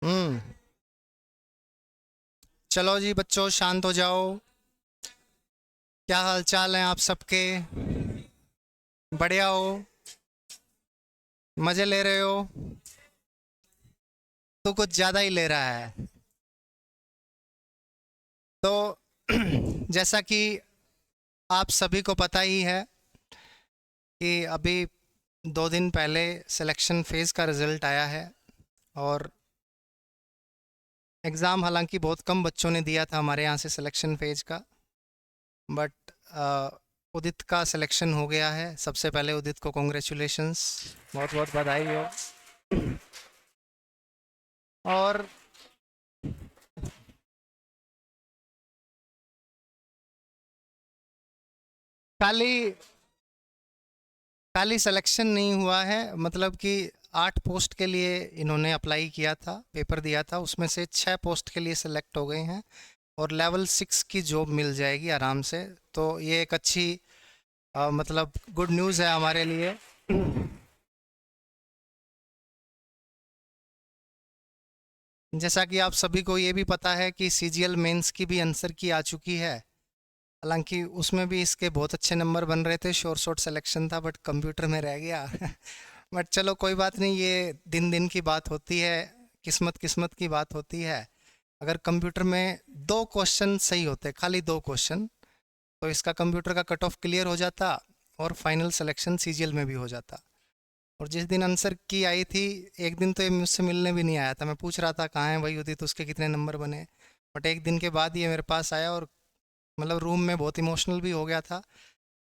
हम्म। चलो जी बच्चों, शांत हो जाओ। क्या हाल चाल है आप सबके? बढ़िया हो? मजे ले रहे हो? तो कुछ ज़्यादा ही ले रहा है। तो जैसा कि आप सभी को पता ही है कि अभी 2 दिन पहले सिलेक्शन फेज़ का रिज़ल्ट आया है। और एग्ज़ाम हालांकि बहुत कम बच्चों ने दिया था हमारे यहाँ से सिलेक्शन फेज़ का। बट उदित का सिलेक्शन हो गया है। सबसे पहले उदित को कॉन्ग्रेचुलेशंस, बहुत बहुत बधाई हो। और खाली खाली सिलेक्शन नहीं हुआ है, मतलब कि 8 पोस्ट के लिए इन्होंने अप्लाई किया था, पेपर दिया था, उसमें से 6 पोस्ट के लिए सिलेक्ट हो गए हैं। और लेवल 6 की जॉब मिल जाएगी आराम से। तो ये एक अच्छी मतलब गुड न्यूज़ है हमारे लिए। जैसा कि आप सभी को ये भी पता है कि सीजीएल मेंस की भी आंसर की आ चुकी है। हालांकि उसमें भी इसके बहुत अच्छे नंबर बन रहे थे, शोर शॉर्ट सिलेक्शन था, बट कंप्यूटर में रह गया। बट चलो कोई बात नहीं, ये दिन दिन की बात होती है, किस्मत किस्मत की बात होती है। अगर कंप्यूटर में 2 क्वेश्चन सही होते, खाली 2 क्वेश्चन, तो इसका कंप्यूटर का कट ऑफ क्लियर हो जाता और फाइनल सिलेक्शन सीजीएल में भी हो जाता। और जिस दिन आंसर की आई थी, एक दिन तो ये मुझसे मिलने भी नहीं आया था। मैं पूछ रहा था कहाँ है भाई उदित, उसके कितने नंबर बने। बट एक दिन के बाद ये मेरे पास आया और मतलब रूम में बहुत इमोशनल भी हो गया था।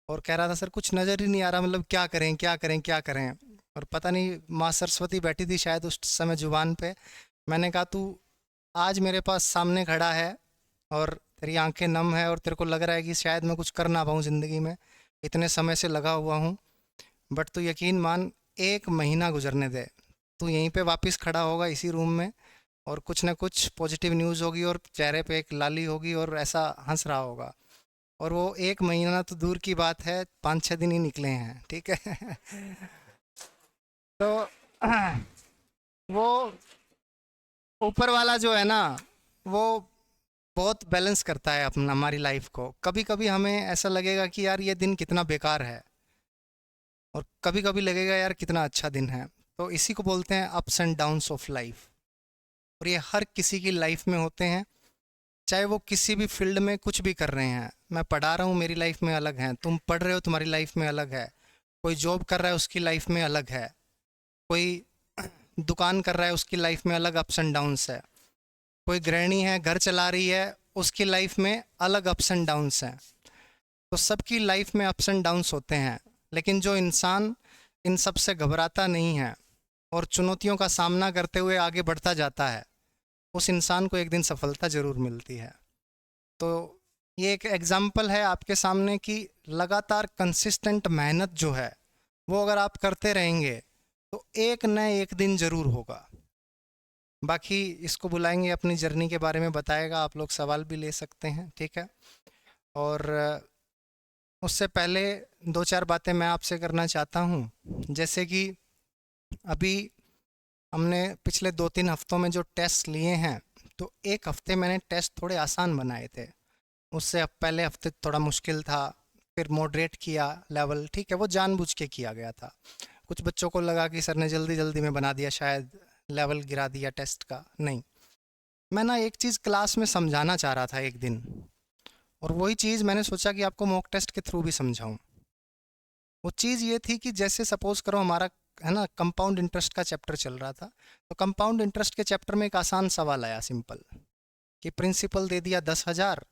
और कह रहा था सर कुछ नज़र ही नहीं आ रहा, मतलब क्या करें क्या करें क्या करें। और पता नहीं माँ सरस्वती बैठी थी शायद उस समय जुबान पे। मैंने कहा तू आज मेरे पास सामने खड़ा है और तेरी आंखें नम है और तेरे को लग रहा है कि शायद मैं कुछ कर ना पाऊँ ज़िंदगी में, इतने समय से लगा हुआ हूँ। बट तू यकीन मान, 1 महीना गुजरने दे, तू यहीं पे वापस खड़ा होगा इसी रूम में, और कुछ ना कुछ पॉजिटिव न्यूज़ होगी और चेहरे पे एक लाली होगी और ऐसा हंस रहा होगा। और वो 1 महीना तो दूर की बात है, 5-6 दिन ही निकले हैं, ठीक है। तो वो ऊपर वाला जो है ना, वो बहुत बैलेंस करता है अपना हमारी लाइफ को। कभी कभी हमें ऐसा लगेगा कि यार ये दिन कितना बेकार है, और कभी कभी लगेगा यार कितना अच्छा दिन है। तो इसी को बोलते हैं ups and downs of life. और ये हर किसी की लाइफ में होते हैं, चाहे वो किसी भी फील्ड में कुछ भी कर रहे हैं। मैं पढ़ा रहा हूँ, मेरी लाइफ में अलग है, तुम पढ़ रहे हो, तुम्हारी लाइफ में अलग है। कोई जॉब कर रहा है, उसकी लाइफ में अलग है। कोई दुकान कर रहा है, उसकी लाइफ में अलग अप्स एंड डाउन्स है। कोई गृहिणी है, घर चला रही है, उसकी लाइफ में अलग अप्स एंड डाउन्स हैं। तो सबकी लाइफ में अप्स एंड डाउन्स होते हैं। लेकिन जो इंसान इन सब से घबराता नहीं है और चुनौतियों का सामना करते हुए आगे बढ़ता जाता है, उस इंसान को एक दिन सफलता ज़रूर मिलती है। तो ये एक एग्जाम्पल है आपके सामने कि लगातार कंसिस्टेंट मेहनत जो है, वो अगर आप करते रहेंगे तो एक न एक दिन ज़रूर होगा। बाकी इसको बुलाएंगे, अपनी जर्नी के बारे में बताएगा, आप लोग सवाल भी ले सकते हैं, ठीक है। और उससे पहले 2-4 बातें मैं आपसे करना चाहता हूँ। जैसे कि अभी हमने पिछले 2-3 हफ्तों में जो टेस्ट लिए हैं, तो एक हफ्ते मैंने टेस्ट थोड़े आसान बनाए थे। उससे अब पहले हफ्ते थोड़ा मुश्किल था, फिर मॉडरेट किया लेवल, ठीक है, वो जानबूझ के किया गया था। कुछ बच्चों को लगा कि सर ने जल्दी जल्दी में बना दिया, शायद लेवल गिरा दिया टेस्ट का। नहीं, मैं ना एक चीज़ क्लास में समझाना चाह रहा था एक दिन, और वही चीज़ मैंने सोचा कि आपको मॉक टेस्ट के थ्रू भी समझाऊं। वो चीज़ ये थी कि जैसे सपोज करो हमारा है ना कंपाउंड इंटरेस्ट का चैप्टर चल रहा था। तो कंपाउंड इंटरेस्ट के चैप्टर में एक आसान सवाल आया, सिंपल, कि प्रिंसिपल दे दिया 10,000,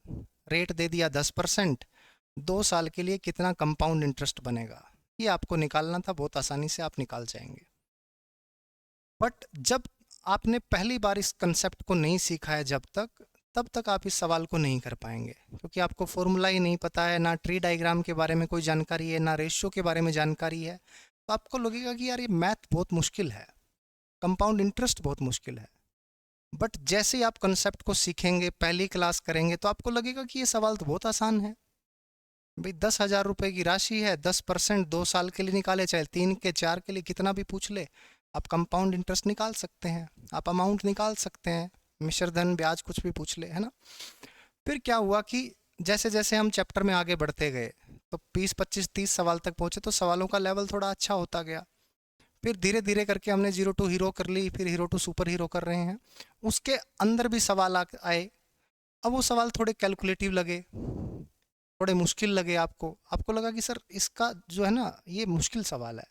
रेट दे दिया 10%, 2 साल के लिए कितना कंपाउंड इंटरेस्ट बनेगा। ये आपको निकालना था, बहुत आसानी से आप निकाल जाएंगे। बट जब आपने पहली बार इस कंसेप्ट को नहीं सीखा है, जब तक, तब तक आप इस सवाल को नहीं कर पाएंगे, क्योंकि आपको फॉर्मूला ही नहीं पता है, ना ट्री डायग्राम के बारे में कोई जानकारी है, ना रेशियो के बारे में जानकारी है। तो आपको लगेगा कि यार ये मैथ बहुत मुश्किल है, कंपाउंड इंटरेस्ट बहुत मुश्किल है। बट जैसे ही आप कंसेप्ट को सीखेंगे, पहली क्लास करेंगे, तो आपको लगेगा कि ये सवाल तो बहुत आसान है। भाई 10,000 रुपए की राशि है, 10% 2 साल के लिए निकाले, चाहे 3 के 4 के लिए, कितना भी पूछ ले, आप कंपाउंड इंटरेस्ट निकाल सकते हैं, आप अमाउंट निकाल सकते हैं, मिश्र धन ब्याज कुछ भी पूछ ले, है ना। फिर क्या हुआ कि जैसे जैसे हम चैप्टर में आगे बढ़ते गए तो 20 25 30 सवाल तक पहुँचे तो सवालों का लेवल थोड़ा अच्छा होता गया। फिर धीरे धीरे करके हमने जीरो टू हीरो कर ली, फिर हीरो टू सुपर हीरो कर रहे हैं। उसके अंदर भी सवाल आए। अब वो सवाल थोड़े कैलकुलेटिव लगे, थोड़े मुश्किल लगे आपको, आपको लगा कि सर इसका जो है ना ये मुश्किल सवाल है।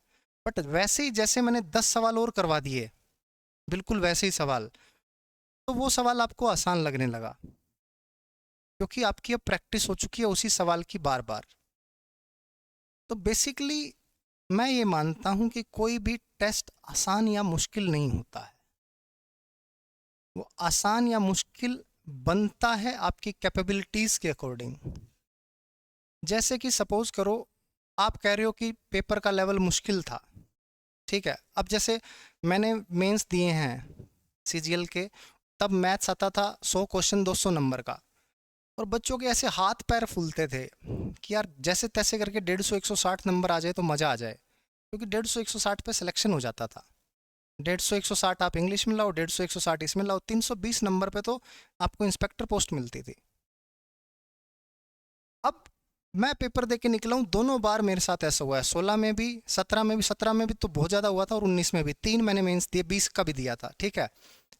बट वैसे ही जैसे मैंने 10 सवाल और करवा दिए, बिल्कुल वैसे ही सवाल, तो वो सवाल आपको आसान लगने लगा, क्योंकि आपकी अब प्रैक्टिस हो चुकी है उसी सवाल की बार बार। तो बेसिकली मैं ये मानता हूं कि कोई भी टेस्ट आसान या मुश्किल नहीं होता है। वो आसान या मुश्किल बनता है आपकी कैपेबिलिटीज के अकॉर्डिंग। जैसे कि सपोज करो आप कह रहे हो कि पेपर का लेवल मुश्किल था, ठीक है। अब जैसे मैंने मेंस दिए हैं सीजीएल के, तब मैथ्स आता था 100 क्वेश्चन 200 नंबर का, और बच्चों के ऐसे हाथ पैर फूलते थे कि यार जैसे तैसे करके 150 160 नंबर आ जाए तो मज़ा आ जाए, क्योंकि 150 160 पे सिलेक्शन हो जाता था। 150 160 आप इंग्लिश में लाओ, 150 160 इसमें लाओ, 320 नंबर पे तो आपको इंस्पेक्टर पोस्ट मिलती थी। अब मैं पेपर दे के निकला हूँ, दोनों बार मेरे साथ ऐसा हुआ है, 16 में भी, 17 में भी। 17 में भी तो बहुत ज़्यादा हुआ था, और 19 में भी 3 मैंने मेंस दिए, 20 का भी दिया था, ठीक है,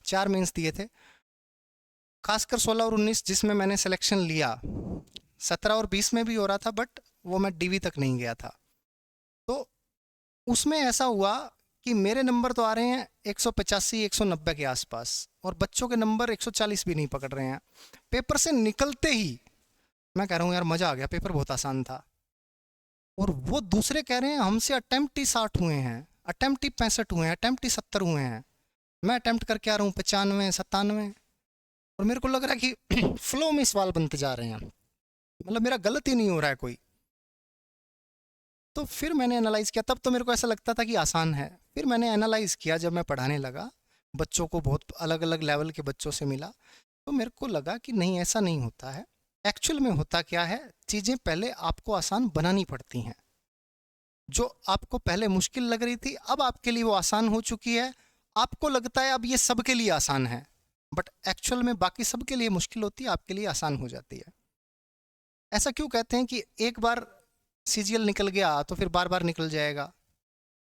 4 मेंस दिए थे। खासकर 16 और 19 जिसमें मैंने सिलेक्शन लिया, 17 और 20 में भी हो रहा था, बट वो मैं डीवी तक नहीं गया था। तो उसमें ऐसा हुआ कि मेरे नंबर तो आ रहे हैं 185 190 के आसपास, और बच्चों के नंबर 140 भी नहीं पकड़ रहे हैं। पेपर से निकलते ही मैं कह रहा हूँ यार मज़ा आ गया, पेपर बहुत आसान था। और वो दूसरे कह रहे हैं हमसे अटेम्प्ट ही 60 हुए हैं, अटेम्प्ट ही 65 हुए हैं, अटेम्प्ट ही 70 हुए हैं। मैं अटेम्प्ट करके आ रहा हूँ 95 97, और मेरे को लग रहा है कि फ्लो में सवाल बनते जा रहे हैं, मतलब मेरा गलत ही नहीं हो रहा है कोई। तो फिर मैंने एनालाइज़ किया, तब तो मेरे को ऐसा लगता था कि आसान है। फिर मैंने एनालाइज़ किया, जब मैं पढ़ाने लगा, बच्चों को बहुत अलग अलग लेवल के बच्चों से मिला, तो मेरे को लगा कि नहीं ऐसा नहीं होता है। एक्चुअल में होता क्या है, चीज़ें पहले आपको आसान बनानी पड़ती हैं। जो आपको पहले मुश्किल लग रही थी अब आपके लिए वो आसान हो चुकी है। आपको लगता है अब ये सबके लिए आसान है, बट एक्चुअल में बाकी सबके लिए मुश्किल होती है, आपके लिए आसान हो जाती है। ऐसा क्यों कहते हैं कि एक बार सीजीएल निकल गया तो फिर बार बार निकल जाएगा,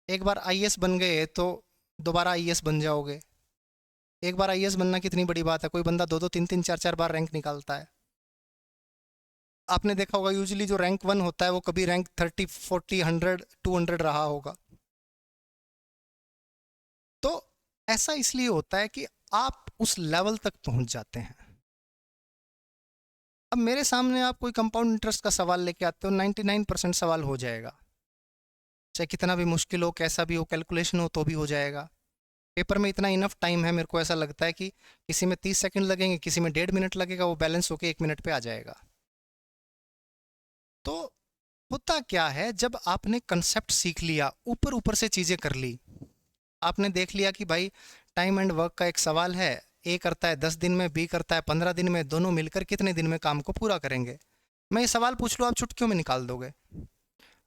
एक बार आईएएस बन गए तो दोबारा आईएएस बन जाओगे। एक बार आईएएस बनना कितनी बड़ी बात है, कोई बंदा 2 2 3 3 4 4 बार रैंक निकालता है। आपने देखा होगा यूजुअली जो रैंक 1 होता है वो कभी रैंक 30 40 100 200 रहा होगा। तो ऐसा इसलिए होता है कि आप उस लेवल तक पहुंच जाते हैं। अब मेरे सामने आप कोई कंपाउंड इंटरेस्ट का सवाल लेके आते हो, 99% सवाल हो जाएगा, चाहे कितना भी मुश्किल हो, कैसा भी हो, कैलकुलेशन हो तो भी हो जाएगा। पेपर में इतना इनफ टाइम है, मेरे को ऐसा लगता है कि किसी में 30 सेकंड लगेंगे, किसी में 1.5 मिनट लगेगा, वो बैलेंस होके 1 मिनट पे आ जाएगा। तो होता क्या है, जब आपने कंसेप्ट सीख लिया, ऊपर ऊपर से चीज़ें कर ली, आपने देख लिया कि भाई टाइम एंड वर्क का एक सवाल है, ए करता है 10 दिन में, बी करता है 15 दिन में, दोनों मिलकर कितने दिन में काम को पूरा करेंगे। मैं ये सवाल पूछ लूँ आप चुटकियों में निकाल दोगे।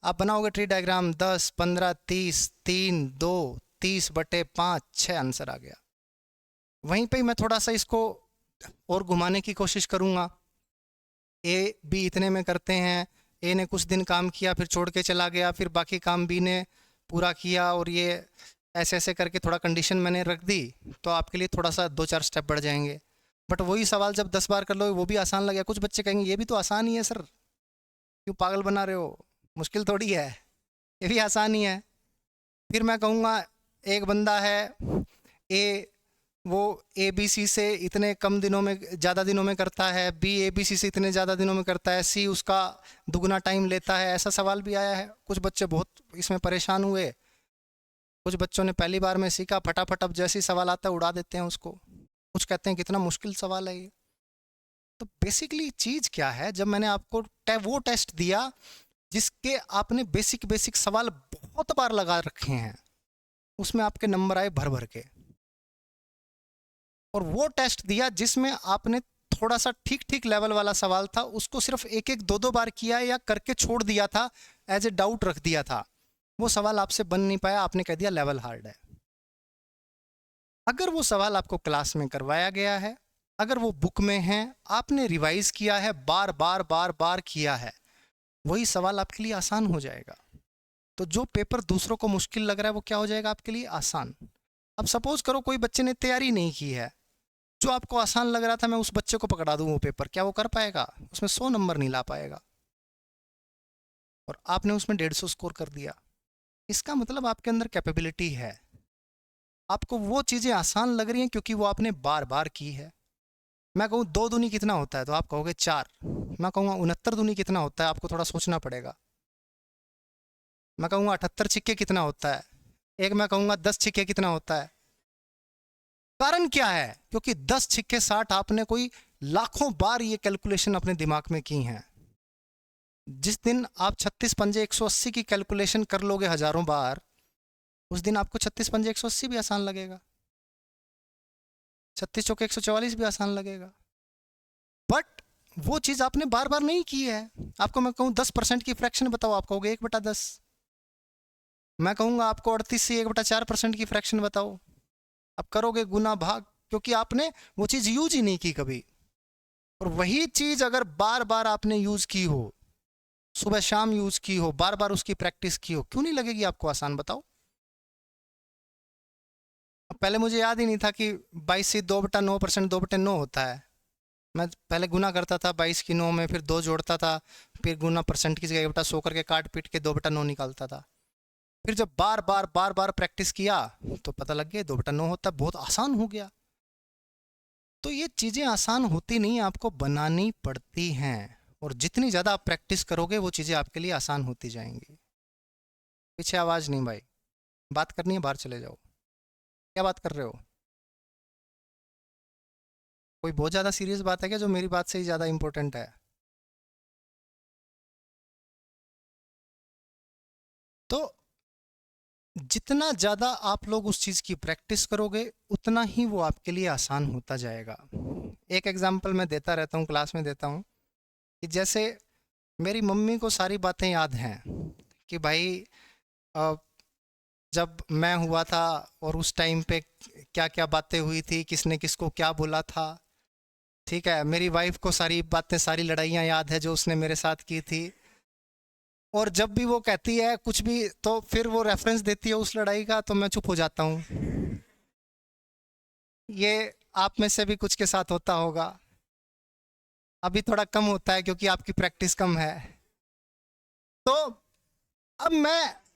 आप बनाओगे ट्री डायग्राम, 10 15 30 3 2 30/5 6 आंसर आ गया। वहीं पे मैं थोड़ा सा इसको और घुमाने की कोशिश करूँगा, ए बी इतने में करते हैं, ए ने कुछ दिन काम किया फिर छोड़ के चला गया, फिर बाकी काम बी ने पूरा किया, और ये ऐसे ऐसे करके थोड़ा कंडीशन मैंने रख दी, तो आपके लिए थोड़ा सा 2 4 स्टेप बढ़ जाएंगे। बट वही सवाल जब 10 बार कर लो वो भी आसान लगेगा। कुछ बच्चे कहेंगे ये भी तो आसान ही है सर, क्यों पागल बना रहे हो, मुश्किल थोड़ी है, ये भी आसान ही है। फिर मैं कहूँगा एक बंदा है ए, वो ए बी सी से इतने कम दिनों में ज़्यादा दिनों में करता है, बी ए बी सी से इतने ज़्यादा दिनों में करता है, सी उसका दुगना टाइम लेता है, ऐसा सवाल भी आया है। कुछ बच्चे बहुत इसमें परेशान हुए, कुछ बच्चों ने पहली बार में सीखा, फटाफट अब जैसे ही सवाल आता है उड़ा देते हैं उसको। कुछ कहते हैं कितना मुश्किल सवाल है ये। तो बेसिकली चीज़ क्या है, जब मैंने आपको वो टेस्ट दिया जिसके आपने बेसिक बेसिक सवाल बहुत बार लगा रखे हैं, उसमें आपके नंबर आए भर भर के, और वो टेस्ट दिया जिसमें आपने थोड़ा सा ठीक ठीक लेवल वाला सवाल था, उसको सिर्फ एक एक दो दो बार किया या करके छोड़ दिया था, एज ए डाउट रख दिया था, वो सवाल आपसे बन नहीं पाया, आपने कह दिया लेवल हार्ड है। अगर वो सवाल आपको क्लास में करवाया गया है, अगर वो बुक में है, आपने रिवाइज किया है, बार बार बार बार किया है, वही सवाल आपके लिए आसान हो जाएगा। तो जो पेपर दूसरों को मुश्किल लग रहा है वो क्या हो जाएगा आपके लिए आसान। अब सपोज करो कोई बच्चे ने तैयारी नहीं की है, जो आपको आसान लग रहा था मैं उस बच्चे को पकड़ा दूं वो पेपर, क्या वो कर पाएगा? उसमें 100 नंबर नहीं ला पाएगा, और आपने उसमें 150 स्कोर कर दिया। इसका मतलब आपके अंदर कैपेबिलिटी है। आपको वो चीज़ें आसान लग रही हैं क्योंकि वो आपने बार बार की है। मैं कहूँ 2 दूनी कितना होता है तो आप कहोगे 4, मैं कहूँगा 69 दूनी कितना होता है, आपको थोड़ा सोचना पड़ेगा। मैं कहूँगा 78 छिक्के कितना होता है, एक मैं कहूँगा 10 छिक्के कितना होता है। कारण क्या है? क्योंकि 10 छिक्के 60 आपने कोई लाखों बार ये कैलकुलेशन अपने दिमाग में की हैं। जिस दिन आप 36 पंजे 180 की कैलकुलेशन कर लोगे हजारों बार, उस दिन आपको 36 पंजे 180 भी आसान लगेगा, 36 चौके 144 भी आसान लगेगा। बट वो चीज़ आपने बार बार नहीं की है। आपको मैं कहूँ 10% की फ्रैक्शन बताओ, आप कहोगे 1/10। मैं कहूँगा आपको 38 से 1/4% की फ्रैक्शन बताओ, आप करोगे गुना भाग, क्योंकि आपने वो चीज़ यूज ही नहीं की कभी। और वही चीज़ अगर बार बार आपने यूज की हो, सुबह शाम यूज की हो, बार बार उसकी प्रैक्टिस की हो, क्यों नहीं लगेगी आपको आसान? बताओ। पहले मुझे याद ही नहीं था कि 22 से 2/9% 2/9 होता है। मैं पहले गुना करता था 22 की 9 में, फिर 2 जोड़ता था, फिर गुना परसेंट की जगह 1/100 करके काट पीट के 2/9 निकालता था। फिर जब बार बार बार बार प्रैक्टिस किया तो पता लग गया 2/9 होता है, बहुत आसान हो गया। तो ये चीज़ें आसान होती नहीं, आपको बनानी पड़ती हैं, और जितनी ज़्यादा आप प्रैक्टिस करोगे वो चीज़ें आपके लिए आसान होती जाएंगी। पीछे आवाज़ नहीं भाई, बात करनी है बाहर चले जाओ। क्या बात कर रहे हो? कोई बहुत ज़्यादा सीरियस बात है क्या जो मेरी बात से ही ज़्यादा इंपॉर्टेंट है? तो जितना ज़्यादा आप लोग उस चीज़ की प्रैक्टिस करोगे उतना ही वो आपके लिए आसान होता जाएगा। एक एग्जांपल मैं देता रहता हूँ, क्लास में देता हूँ, कि जैसे मेरी मम्मी को सारी बातें याद हैं कि भाई अ, जब मैं हुआ था और उस टाइम पे क्या क्या बातें हुई थी, किसने किसको क्या बोला था। ठीक है, मेरी वाइफ को सारी बातें, सारी लड़ाइयाँ याद है जो उसने मेरे साथ की थी। और जब भी वो कहती है कुछ भी तो फिर वो रेफरेंस देती है उस लड़ाई का, तो मैं चुप हो जाता हूँ। ये आप में से भी कुछ के साथ होता होगा। अभी थोड़ा कम होता है क्योंकि आपकी प्रैक्टिस कम है। तो अब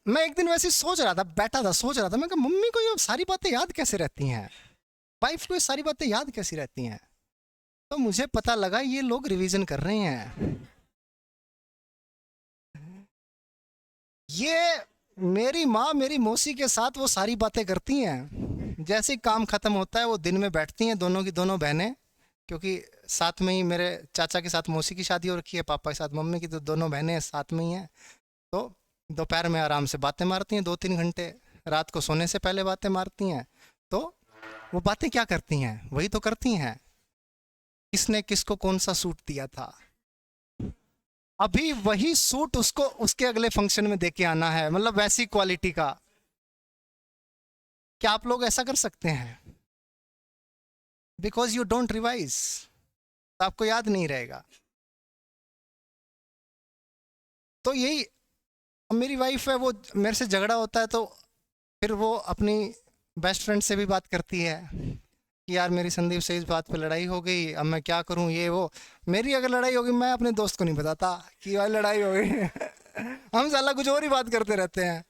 मैं एक दिन वैसे ही सोच रहा था, बैठा था सोच रहा था, मैं कहा मम्मी को ये सारी बातें याद कैसे रहती हैं, वाइफ को ये सारी बातें याद कैसी रहती हैं। तो मुझे पता लगा ये लोग रिवीजन कर रहे हैं। ये मेरी माँ मेरी मौसी के साथ वो सारी बातें करती हैं। जैसे ही काम खत्म होता है वो दिन में बैठती हैं दोनों की दोनों बहनें, क्योंकि साथ में ही मेरे चाचा के साथ मौसी की शादी हो रखी है, पापा के साथ मम्मी की, तो दोनों बहनें साथ में ही हैं। तो दोपहर में आराम से बातें मारती हैं 2-3 घंटे, रात को सोने से पहले बातें मारती हैं। तो वो बातें क्या करती हैं, वही तो करती हैं, किसने किसको कौन सा सूट दिया था, अभी वही सूट उसको उसके अगले फंक्शन में देके आना है, मतलब वैसी क्वालिटी का। क्या आप लोग ऐसा कर सकते हैं? बिकॉज यू डोंट रिवाइज, आपको याद नहीं रहेगा। तो यही, अब मेरी वाइफ है, वो मेरे से झगड़ा होता है तो फिर वो अपनी बेस्ट फ्रेंड से भी बात करती है कि यार मेरी संदीप से इस बात पे लड़ाई हो गई, अब मैं क्या करूं, ये वो। मेरी अगर लड़ाई होगी मैं अपने दोस्त को नहीं बताता कि यार लड़ाई हो गई। हम साला कुछ और ही बात करते रहते हैं,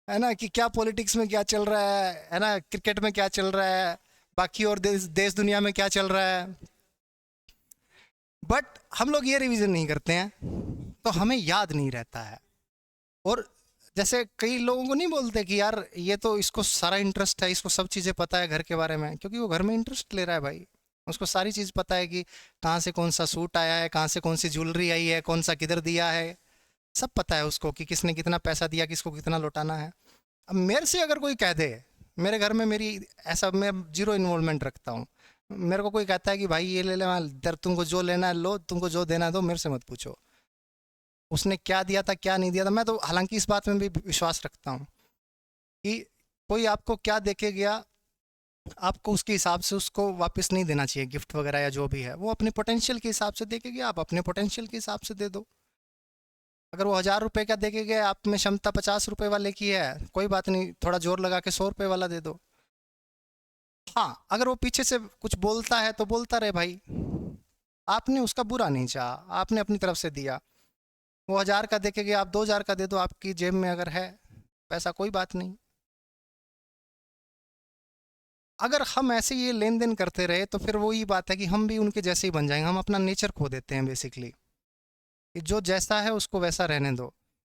है ना, कि क्या पॉलिटिक्स में क्या चल रहा है ना, क्रिकेट में क्या चल रहा है, बाकी और देश दुनिया में क्या चल रहा है। बट हम लोग ये रिवीजन नहीं करते हैं तो हमें याद नहीं रहता है। और जैसे कई लोगों को नहीं बोलते कि यार ये तो इसको सारा इंटरेस्ट है, इसको सब चीज़ें पता है घर के बारे में, क्योंकि वो घर में इंटरेस्ट ले रहा है भाई। उसको सारी चीज़ पता है कि कहाँ से कौन सा सूट आया है, कहाँ से कौन सी ज्वेलरी आई है, कौन सा किधर दिया है, सब पता है उसको कि किसने कितना पैसा दिया, किसको कितना लौटाना है। अब मेरे से अगर कोई कह दे, मेरे घर में मेरी ऐसा, मैं जीरो इन्वॉल्वमेंट रखता हूँ। मेरे को कोई कहता है कि भाई ये ले ले, दर तुमको जो लेना है लो, तुमको जो देना है दो, मेरे से मत पूछो उसने क्या दिया था क्या नहीं दिया था। मैं तो हालांकि इस बात में भी विश्वास रखता हूँ कि कोई आपको क्या दे के गया आपको उसके हिसाब से उसको वापस नहीं देना चाहिए, गिफ्ट वगैरह या जो भी है वो अपने पोटेंशियल के हिसाब से देखेगी, आप अपने पोटेंशियल के हिसाब से दे दो। अगर वो 1000 रुपये का देके गए, आप में क्षमता 50 रुपये वाले की है, कोई बात नहीं, थोड़ा जोर लगा के 100 रुपये वाला दे दो। हाँ, अगर वो पीछे से कुछ बोलता है तो बोलता रहे भाई, आपने उसका बुरा नहीं चाहा, आपने अपनी तरफ से दिया। वो 1000 का देके गए, आप 2000 का दे दो, आपकी जेब में अगर है पैसा, कोई बात नहीं। अगर हम ऐसे ये लेन देन करते रहे तो फिर वही बात है कि हम भी उनके जैसे ही बन जाएंगे, हम अपना नेचर खो देते हैं बेसिकली, कि जो जैसा है उसको वैसा रहने दो।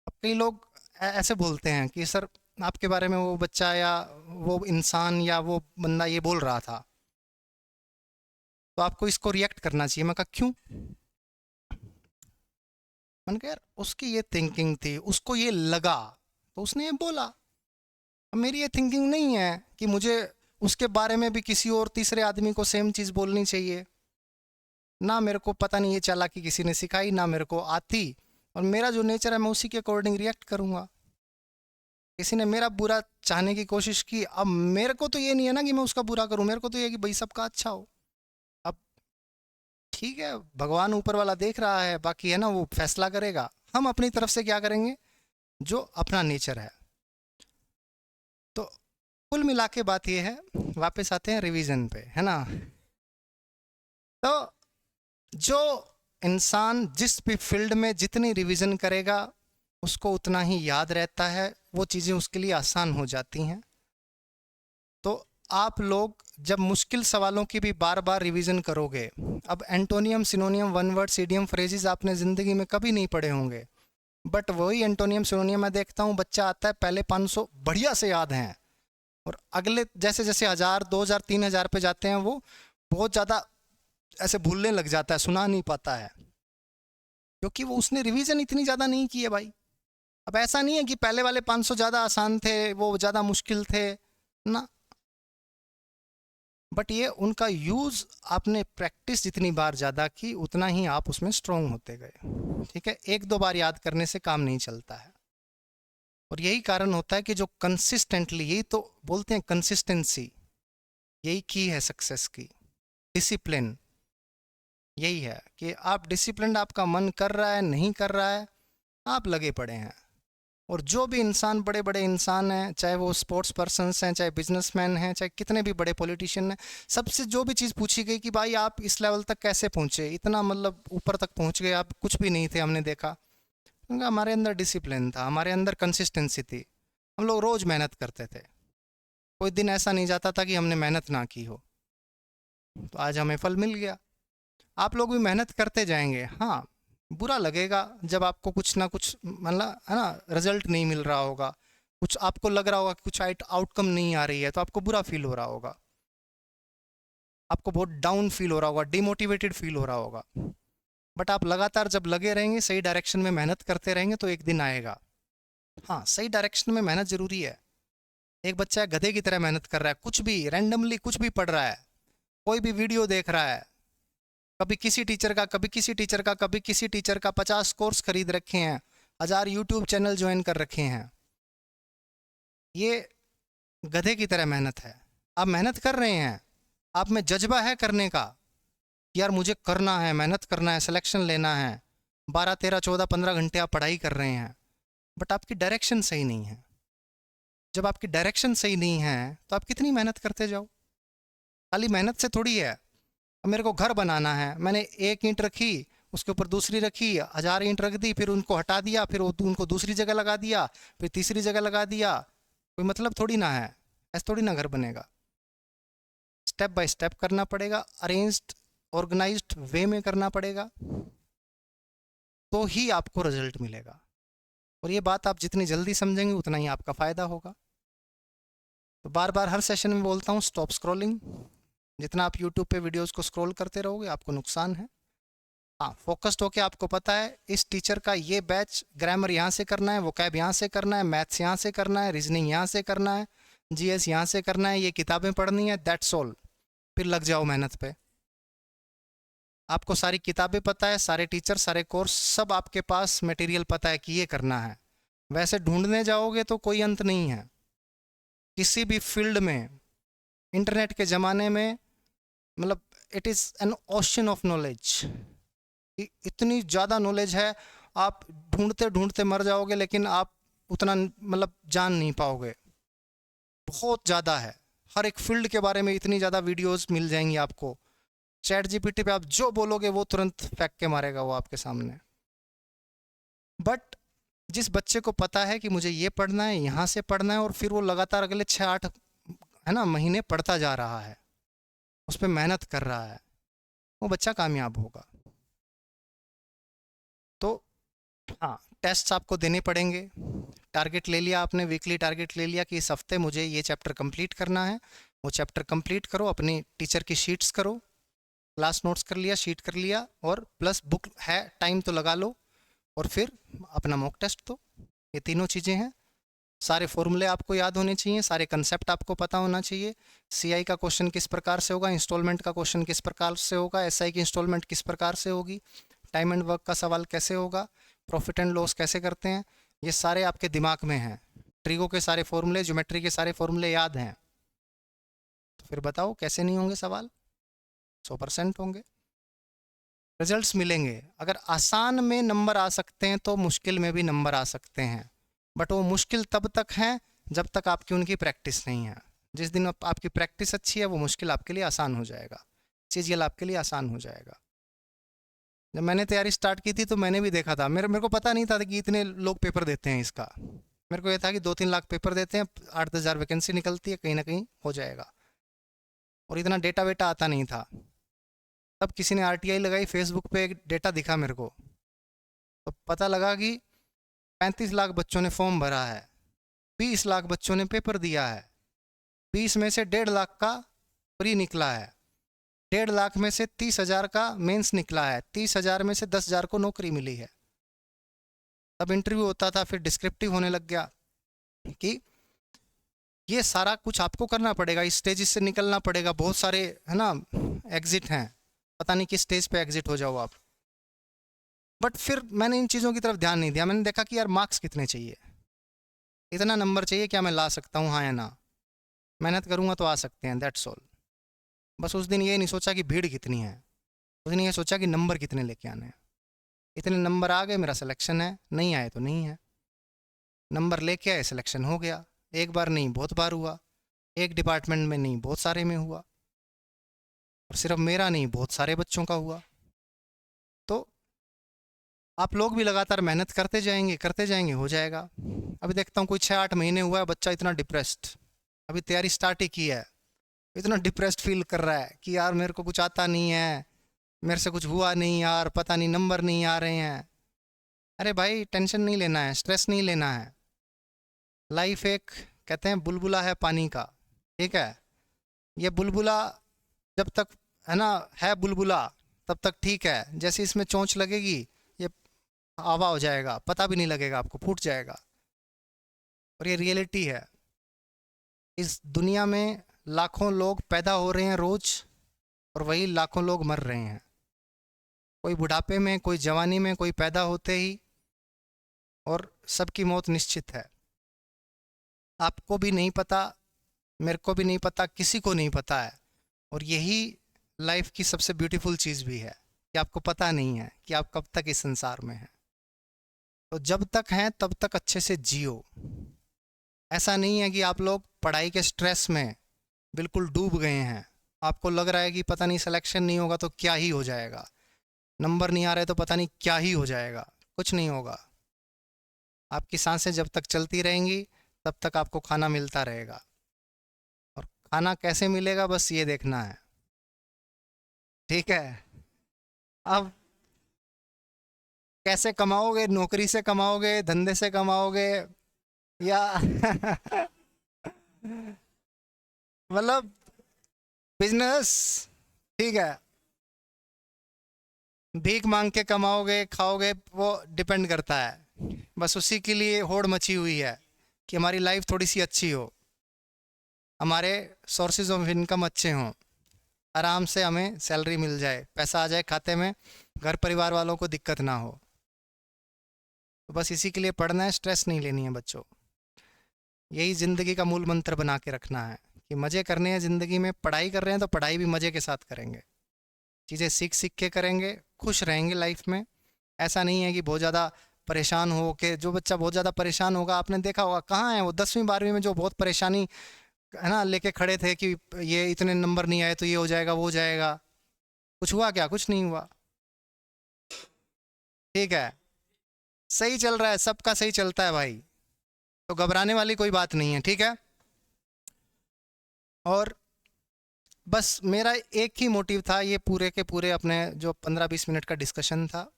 अब कई लोग ऐसे बोलते हैं कि सर आपके बारे में वो बच्चा या वो इंसान या वो बंदा ये बोल रहा था, तो आपको इसको रिएक्ट करना चाहिए। मैं कहा क्यों? मैंने कहा यार उसकी ये थिंकिंग थी, उसको ये लगा तो उसने ये बोला। अब मेरी ये थिंकिंग नहीं है कि मुझे उसके बारे में भी किसी और तीसरे आदमी को सेम चीज़ बोलनी चाहिए। ना मेरे को पता नहीं ये चालाकी किसी ने सिखाई, ना मेरे को आती, और मेरा जो नेचर है मैं उसी के अकॉर्डिंग रिएक्ट करूँगा। किसी ने मेरा बुरा चाहने की कोशिश की, अब मेरे को तो ये नहीं है ना कि मैं उसका बुरा करूं, मेरे को तो ये है कि भाई सबका अच्छा हो। अब ठीक है, भगवान ऊपर वाला देख रहा है, बाकी है ना वो फैसला करेगा। हम अपनी तरफ से क्या करेंगे, जो अपना नेचर है। तो कुल मिला के बात ये है, वापस आते हैं रिवीजन पे, है ना। तो जो इंसान जिस भी फील्ड में जितनी रिवीजन करेगा उसको उतना ही याद रहता है, वो चीज़ें उसके लिए आसान हो जाती हैं। तो आप लोग जब मुश्किल सवालों की भी बार बार रिवीजन करोगे, अब antonym सिनोनियम one word idiom phrases आपने ज़िंदगी में कभी नहीं पढ़े होंगे, बट वही एंटोनियम सिनोनियम मैं देखता हूँ बच्चा आता है पहले 500 बढ़िया से याद हैं, और अगले जैसे जैसे 1000 2000 3000 पे जाते हैं वो बहुत ज़्यादा ऐसे भूलने लग जाता है, सुना नहीं पाता है, क्योंकि वो उसने रिवीजन इतनी ज़्यादा नहीं की है भाई। अब ऐसा नहीं है कि पहले वाले 500 ज़्यादा आसान थे, वो ज़्यादा मुश्किल थे ना, बट ये उनका यूज़ आपने प्रैक्टिस जितनी बार ज़्यादा की उतना ही आप उसमें स्ट्रांग होते गए। ठीक है, एक दो बार याद करने से काम नहीं चलता है, और यही कारण होता है कि जो कंसिस्टेंटली, यही तो बोलते हैं कंसिस्टेंसी, यही की है सक्सेस की। डिसिप्लिन यही है कि आप डिसिप्लिन, आपका मन कर रहा है नहीं कर रहा है, आप लगे पड़े हैं। और जो भी इंसान, बड़े बड़े इंसान हैं, चाहे वो स्पोर्ट्स पर्सन्स हैं, चाहे बिजनेसमैन हैं, चाहे कितने भी बड़े पॉलिटिशियन हैं, सबसे जो भी चीज़ पूछी गई कि भाई आप इस लेवल तक कैसे पहुँचे, इतना मतलब ऊपर तक पहुँच गए, आप कुछ भी नहीं थे हमने देखा, क्योंकि हमारे अंदर डिसिप्लिन था, हमारे अंदर कंसिस्टेंसी थी, हम लोग रोज़ मेहनत करते थे, कोई दिन ऐसा नहीं जाता था कि हमने मेहनत ना की हो। तो आज हमें फल मिल गया। आप लोग भी मेहनत करते जाएंगे, हाँ बुरा लगेगा जब आपको कुछ ना कुछ मतलब है ना रिजल्ट नहीं मिल रहा होगा, कुछ आपको लग रहा होगा कि कुछ आउटकम नहीं आ रही है, तो आपको बुरा फील हो रहा होगा, आपको बहुत डाउन फील हो रहा होगा, डिमोटिवेटेड फील हो रहा होगा। बट आप लगातार जब लगे रहेंगे, सही डायरेक्शन में मेहनत करते रहेंगे, तो एक दिन आएगा। हाँ, सही डायरेक्शन में मेहनत ज़रूरी है। एक बच्चा गधे की तरह मेहनत कर रहा है, कुछ भी रैंडमली कुछ भी पढ़ रहा है, कोई भी वीडियो देख रहा है, कभी किसी टीचर का, कभी किसी टीचर का, कभी किसी टीचर का, 50 कोर्स खरीद रखे हैं, 1000 यूट्यूब चैनल ज्वाइन कर रखे हैं, ये गधे की तरह मेहनत है। आप मेहनत कर रहे हैं, आप में जज्बा है करने का कि यार मुझे करना है, मेहनत करना है, सिलेक्शन लेना है, 12 13 14 15 घंटे आप पढ़ाई कर रहे हैं, बट आपकी डायरेक्शन सही नहीं है। जब आपकी डायरेक्शन सही नहीं है तो आप कितनी मेहनत करते जाओ, खाली मेहनत से थोड़ी है। अब मेरे को घर बनाना है, मैंने एक ईंट रखी, उसके ऊपर दूसरी रखी, 1000 ईंट रख दी, फिर उनको हटा दिया, फिर उनको दूसरी जगह लगा दिया, फिर तीसरी जगह लगा दिया, कोई मतलब थोड़ी ना है, ऐसे थोड़ी ना घर बनेगा। स्टेप बाय स्टेप करना पड़ेगा, अरेंज्ड ऑर्गेनाइज्ड वे में करना पड़ेगा, तो ही आपको रिजल्ट मिलेगा। और ये बात आप जितनी जल्दी समझेंगे उतना ही आपका फ़ायदा होगा। तो बार बार हर सेशन में बोलता हूँ, स्टॉप स्क्रॉलिंग। जितना आप यूट्यूब पे वीडियोस को स्क्रॉल करते रहोगे आपको नुकसान है। हाँ, फोकस्ड होके आपको पता है इस टीचर का ये बैच, ग्रामर यहाँ से करना है, वोकैब यहाँ से करना है, मैथ्स यहाँ से करना है, रीजनिंग यहाँ से करना है, जीएस यहाँ से करना है, ये किताबें पढ़नी है, दैट्स ऑल। फिर लग जाओ मेहनत पे। आपको सारी किताबें पता है, सारे टीचर, सारे कोर्स, सब आपके पास मटेरियल पता है कि ये करना है। वैसे ढूंढने जाओगे तो कोई अंत नहीं है। किसी भी फील्ड में इंटरनेट के ज़माने में मतलब it is an ocean of knowledge. इतनी ज़्यादा नॉलेज है, आप ढूंढते ढूंढते मर जाओगे लेकिन आप उतना मतलब जान नहीं पाओगे। बहुत ज़्यादा है, हर एक फील्ड के बारे में इतनी ज़्यादा वीडियोस मिल जाएंगी आपको। चैट जीपीटी पे आप जो बोलोगे वो तुरंत फेंक के मारेगा वो आपके सामने। बट जिस बच्चे को पता है कि मुझे ये पढ़ना है, यहाँ से पढ़ना है, और फिर वो लगातार अगले 6-8 है ना महीने पढ़ता जा रहा है, उस पर मेहनत कर रहा है, वो बच्चा कामयाब होगा। तो हाँ, टेस्ट्स आपको देने पड़ेंगे। टारगेट ले लिया आपने, वीकली टारगेट ले लिया कि इस हफ्ते मुझे ये चैप्टर कंप्लीट करना है, वो चैप्टर कंप्लीट करो, अपनी टीचर की शीट्स करो, क्लास नोट्स कर लिया, शीट कर लिया, और प्लस बुक है, टाइम तो लगा लो, और फिर अपना मॉक टेस्ट दो। ये तीनों चीज़ें हैं। सारे फॉर्मूले आपको याद होने चाहिए, सारे कंसेप्ट आपको पता होना चाहिए। सीआई का क्वेश्चन किस प्रकार से होगा, इंस्टॉलमेंट का क्वेश्चन किस प्रकार से होगा, एसआई की इंस्टॉलमेंट किस प्रकार से होगी, टाइम एंड वर्क का सवाल कैसे होगा, प्रॉफिट एंड लॉस कैसे करते हैं, ये सारे आपके दिमाग में हैं। ट्रिगो के सारे फॉर्मूले, ज्योमेट्री के सारे फॉर्मूले याद हैं। तो फिर बताओ कैसे नहीं होंगे सवाल? 100% होंगे। रिजल्ट्स मिलेंगे। अगर आसान में नंबर आ सकते हैं तो मुश्किल में भी नंबर आ सकते हैं, बट वो मुश्किल तब तक है जब तक आपकी उनकी प्रैक्टिस नहीं है। जिस दिन आपकी प्रैक्टिस अच्छी है वो मुश्किल आपके लिए आसान हो जाएगा, चीज़ आपके लिए आसान हो जाएगा। जब मैंने तैयारी स्टार्ट की थी तो मैंने भी देखा था, मेरे को पता नहीं था कि इतने लोग पेपर देते हैं इसका। मेरे को ये था कि 2-3 लाख पेपर देते हैं, 8-10 हज़ार वैकेंसी निकलती है, कहीं ना कहीं हो जाएगा, और इतना डेटा वेटा आता नहीं था। तब किसी ने आरटीआई लगाई, फेसबुक पे एक डेटा दिखा मेरे को, तो पता लगा कि 35 लाख बच्चों ने फॉर्म भरा है, 20 लाख बच्चों ने पेपर दिया है, 20 में से 1.5 लाख का प्री निकला है, 1.5 लाख में से 30,000 का मेंस निकला है, 30,000 में से 10,000 को नौकरी मिली है। तब इंटरव्यू होता था, फिर डिस्क्रिप्टिव होने लग गया कि ये सारा कुछ आपको करना पड़ेगा, इस स्टेज से निकलना पड़ेगा, बहुत सारे है ना एग्जिट हैं, पता नहीं किस स्टेज पे एग्जिट हो जाओ आप। बट फिर मैंने इन चीज़ों की तरफ ध्यान नहीं दिया, मैंने देखा कि यार मार्क्स कितने चाहिए, इतना नंबर चाहिए, क्या मैं ला सकता हूँ, हाँ या ना, मेहनत करूँगा तो आ सकते हैं, दैट्स ऑल। बस उस दिन ये नहीं सोचा कि भीड़ कितनी है, उस दिन ये सोचा कि नंबर कितने लेके आने हैं। इतने नंबर आ गए, मेरा सिलेक्शन है, नहीं आए तो नहीं है। नंबर लेके आए, सिलेक्शन हो गया। एक बार नहीं, बहुत बार हुआ, एक डिपार्टमेंट में नहीं, बहुत सारे में हुआ, और सिर्फ मेरा नहीं, बहुत सारे बच्चों का हुआ। तो आप लोग भी लगातार मेहनत करते जाएंगे, हो जाएगा। अभी देखता हूँ कोई 6-8 महीने हुआ है, बच्चा इतना डिप्रेस्ड, अभी तैयारी स्टार्ट ही की है, इतना डिप्रेस्ड फील कर रहा है कि यार मेरे को कुछ आता नहीं है, मेरे से कुछ हुआ नहीं यार, पता नहीं नंबर नहीं आ रहे हैं। अरे भाई, टेंशन नहीं लेना है, स्ट्रेस नहीं लेना है। लाइफ एक, कहते हैं, बुलबुला है पानी का, ठीक है? ये बुलबुला जब तक है ना है बुलबुला, तब तक ठीक है, जैसे इसमें चोंच लगेगी ये हवा हो जाएगा, पता भी नहीं लगेगा आपको, फूट जाएगा। और ये रियलिटी है। इस दुनिया में लाखों लोग पैदा हो रहे हैं रोज, और वही लाखों लोग मर रहे हैं। कोई बुढ़ापे में, कोई जवानी में, कोई पैदा होते ही, और सबकी मौत निश्चित है। आपको भी नहीं पता, मेरे को भी नहीं पता, किसी को नहीं पता है। और यही लाइफ की सबसे ब्यूटीफुल चीज़ भी है कि आपको पता नहीं है कि आप कब तक इस संसार में हैं। तो जब तक हैं तब तक अच्छे से जियो। ऐसा नहीं है कि आप लोग पढ़ाई के स्ट्रेस में बिल्कुल डूब गए हैं, आपको लग रहा है कि पता नहीं सिलेक्शन नहीं होगा तो क्या ही हो जाएगा, नंबर नहीं आ रहे तो पता नहीं क्या ही हो जाएगा। कुछ नहीं होगा। आपकी सांसें जब तक चलती रहेंगी तब तक आपको खाना मिलता रहेगा, और खाना कैसे मिलेगा बस ये देखना है, ठीक है? अब कैसे कमाओगे, नौकरी से कमाओगे, धंधे से कमाओगे, या मतलब बिजनेस, ठीक है, भीख मांग के कमाओगे खाओगे, वो डिपेंड करता है। बस उसी के लिए होड़ मची हुई है कि हमारी लाइफ थोड़ी सी अच्छी हो, हमारे सोर्सेज ऑफ इनकम अच्छे हों, आराम से हमें सैलरी मिल जाए, पैसा आ जाए खाते में, घर परिवार वालों को दिक्कत ना हो। तो बस इसी के लिए पढ़ना है, स्ट्रेस नहीं लेनी है बच्चों। यही ज़िंदगी का मूल मंत्र बना के रखना है कि मज़े करने हैं ज़िंदगी में, पढ़ाई कर रहे हैं तो पढ़ाई भी मज़े के साथ करेंगे, चीज़ें सीख सीख के करेंगे, खुश रहेंगे लाइफ में। ऐसा नहीं है कि बहुत ज़्यादा परेशान हो के, जो बच्चा बहुत ज़्यादा परेशान होगा, आपने देखा होगा कहाँ है वो 10वीं 12वीं में जो बहुत परेशानी है ना लेके खड़े थे कि ये इतने नंबर नहीं आए तो ये हो जाएगा वो हो जाएगा, कुछ हुआ क्या? कुछ नहीं हुआ। ठीक है, सही चल रहा है, सबका सही चलता है भाई, तो घबराने वाली कोई बात नहीं है। ठीक है, और बस मेरा एक ही मोटिव था ये पूरे के पूरे अपने जो 15-20 मिनट का डिस्कशन था,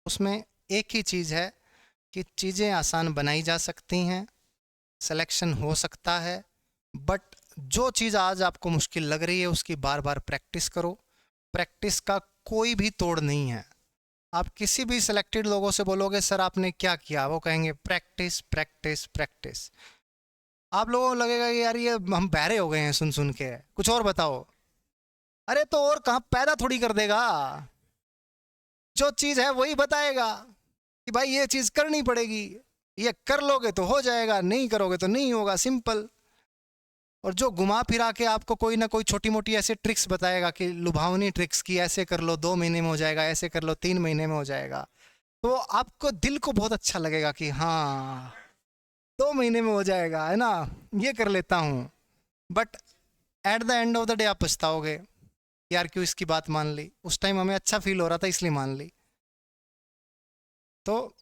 उसमें एक ही चीज़ है कि चीज़ें आसान बनाई जा सकती हैं, सिलेक्शन हो सकता है, बट जो चीज़ आज आपको मुश्किल लग रही है उसकी बार बार प्रैक्टिस करो। प्रैक्टिस का कोई भी तोड़ नहीं है। आप किसी भी सिलेक्टेड लोगों से बोलोगे सर आपने क्या किया, वो कहेंगे प्रैक्टिस प्रैक्टिस प्रैक्टिस। आप लोगों को लगेगा कि यार ये हम बहरे हो गए हैं सुन सुन के, कुछ और बताओ। अरे तो और कहाँ पैदा थोड़ी कर देगा, जो चीज़ है वही बताएगा कि भाई ये चीज़ करनी पड़ेगी, ये कर लोगे तो हो जाएगा, नहीं करोगे तो नहीं होगा, सिंपल। और जो घुमा फिरा के आपको कोई ना कोई छोटी मोटी ऐसे ट्रिक्स बताएगा कि लुभावनी ट्रिक्स की, ऐसे कर लो 2 महीने में हो जाएगा, ऐसे कर लो 3 महीने में हो जाएगा, तो आपको दिल को बहुत अच्छा लगेगा कि हाँ 2 महीने में हो जाएगा, है ना, ये कर लेता हूँ। But at the end of the day आप पछताओगे यार क्यों इसकी बात मान ली, उस टाइम हमें अच्छा फील हो रहा था इसलिए मान ली। तो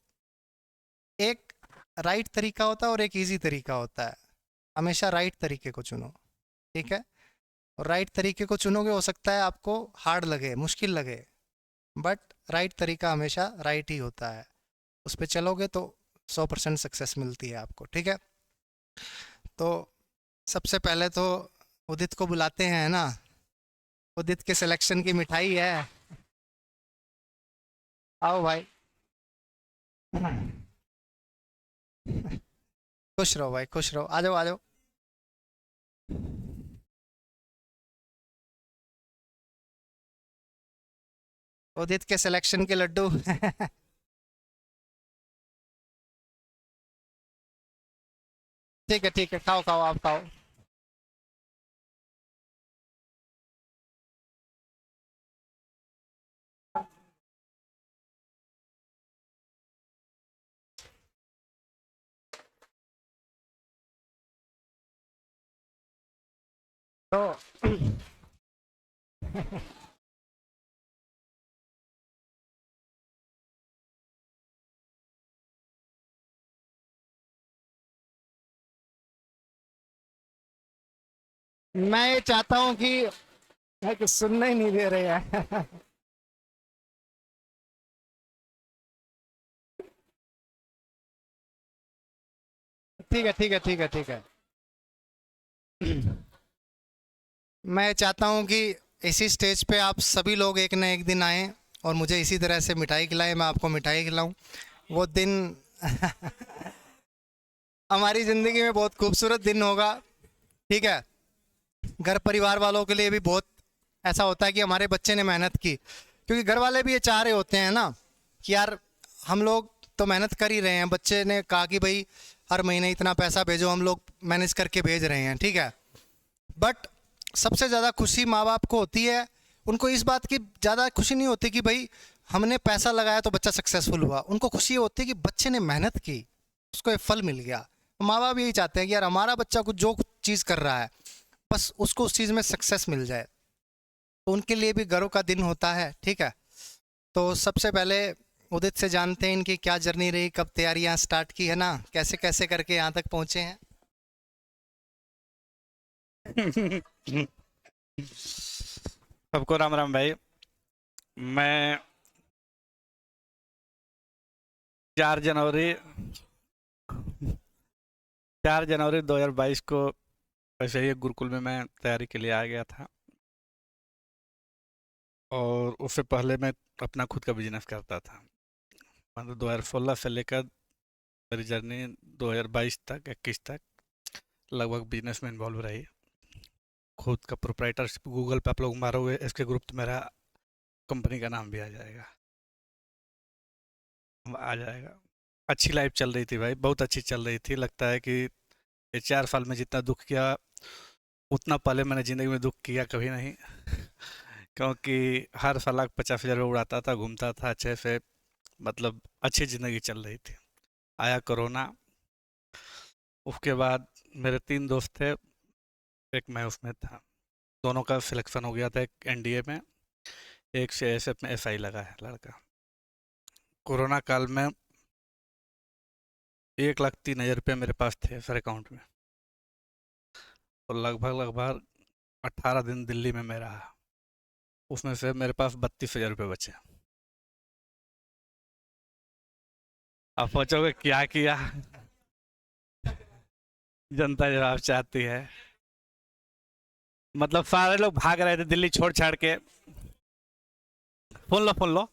एक राइट तरीका होता है और एक इजी तरीका होता है, हमेशा राइट तरीके को चुनो। ठीक है, और राइट तरीके को चुनोगे, हो सकता है आपको हार्ड लगे, मुश्किल लगे, बट राइट तरीका हमेशा राइट ही होता है, उस पर चलोगे तो 100% सक्सेस मिलती है आपको। ठीक है, तो सबसे पहले तो उदित को बुलाते हैं, है ना, उदित के सिलेक्शन की मिठाई है, आओ भाई। खुश रहो भाई, खुश रहो, आ जाओ आ जाओ। उदित के सिलेक्शन के लड्डू। ठीक है, खाओ खाओ, आप खाओ। तो मैं ये चाहता हूँ कि है कि सुनने ही नहीं दे रहे हैं। ठीक है ठीक है ठीक है ठीक है। मैं चाहता हूँ कि इसी स्टेज पे आप सभी लोग एक ना एक दिन आएँ और मुझे इसी तरह से मिठाई खिलाएं, मैं आपको मिठाई खिलाऊं, वो दिन हमारी ज़िंदगी में बहुत खूबसूरत दिन होगा। ठीक है, घर परिवार वालों के लिए भी बहुत ऐसा होता है कि हमारे बच्चे ने मेहनत की, क्योंकि घर वाले भी ये चाह रहे होते हैं ना कि यार हम लोग तो मेहनत कर ही रहे हैं, बच्चे ने कहा कि भाई हर महीने इतना पैसा भेजो, हम लोग मैनेज करके भेज रहे हैं। ठीक है, बट सबसे ज़्यादा खुशी माँ बाप को होती है, उनको इस बात की ज़्यादा खुशी नहीं होती कि भाई हमने पैसा लगाया तो बच्चा सक्सेसफुल हुआ, उनको खुशी ये होती है कि बच्चे ने मेहनत की, उसको एक फल मिल गया। माँ बाप यही चाहते हैं कि यार हमारा बच्चा कुछ जो चीज़ कर रहा है बस उसको उस चीज़ में सक्सेस मिल जाए, तो उनके लिए भी गर्व का दिन होता है। ठीक है, तो सबसे पहले उदित से जानते हैं इनकी क्या जर्नी रही, कब तैयारियां स्टार्ट की है ना, कैसे कैसे करके यहाँ तक पहुँचे हैं। सबको राम राम भाई। मैं 4 जनवरी 4 जनवरी 2022 को वैसे ही एक गुरुकुल में मैं तैयारी के लिए आ गया था, और उससे पहले मैं अपना खुद का बिजनेस करता था। मतलब 2016 से लेकर मेरी जर्नी 2022 तक 21 तक लगभग बिजनेस में इन्वॉल्व रही। खुद का प्रोप्राइटरशिप गूगल पे आप लोग मारोगे इसके ग्रुप, तो मेरा कंपनी का नाम भी आ जाएगा। अच्छी लाइफ चल रही थी भाई, बहुत अच्छी चल रही थी। लगता है कि ये 4 साल में जितना दुख किया उतना पहले मैंने ज़िंदगी में दुख किया कभी नहीं। क्योंकि हर साल लाख 50,000 रुपये उड़ाता था, घूमता था अच्छे से, मतलब अच्छी ज़िंदगी चल रही थी। आया कोरोना, उसके बाद मेरे 3 दोस्त थे, एक मैं उसमें था। दोनों का सिलेक्शन हो गया था, एक एनडीए में, एक सीआईएसएफ में एसआई लगा है लड़का। कोरोना काल में 1,03,000 रुपये मेरे पास थे सर अकाउंट में, और लगभग लगभग 18 दिन दिल्ली में मैं रहा। उसमें से मेरे पास 32,000 रुपये बचे। आप सोचोगे क्या किया? जनता जवाब चाहती है। मतलब सारे लोग भाग रहे थे दिल्ली छोड़ छाड़ के। सुन लो।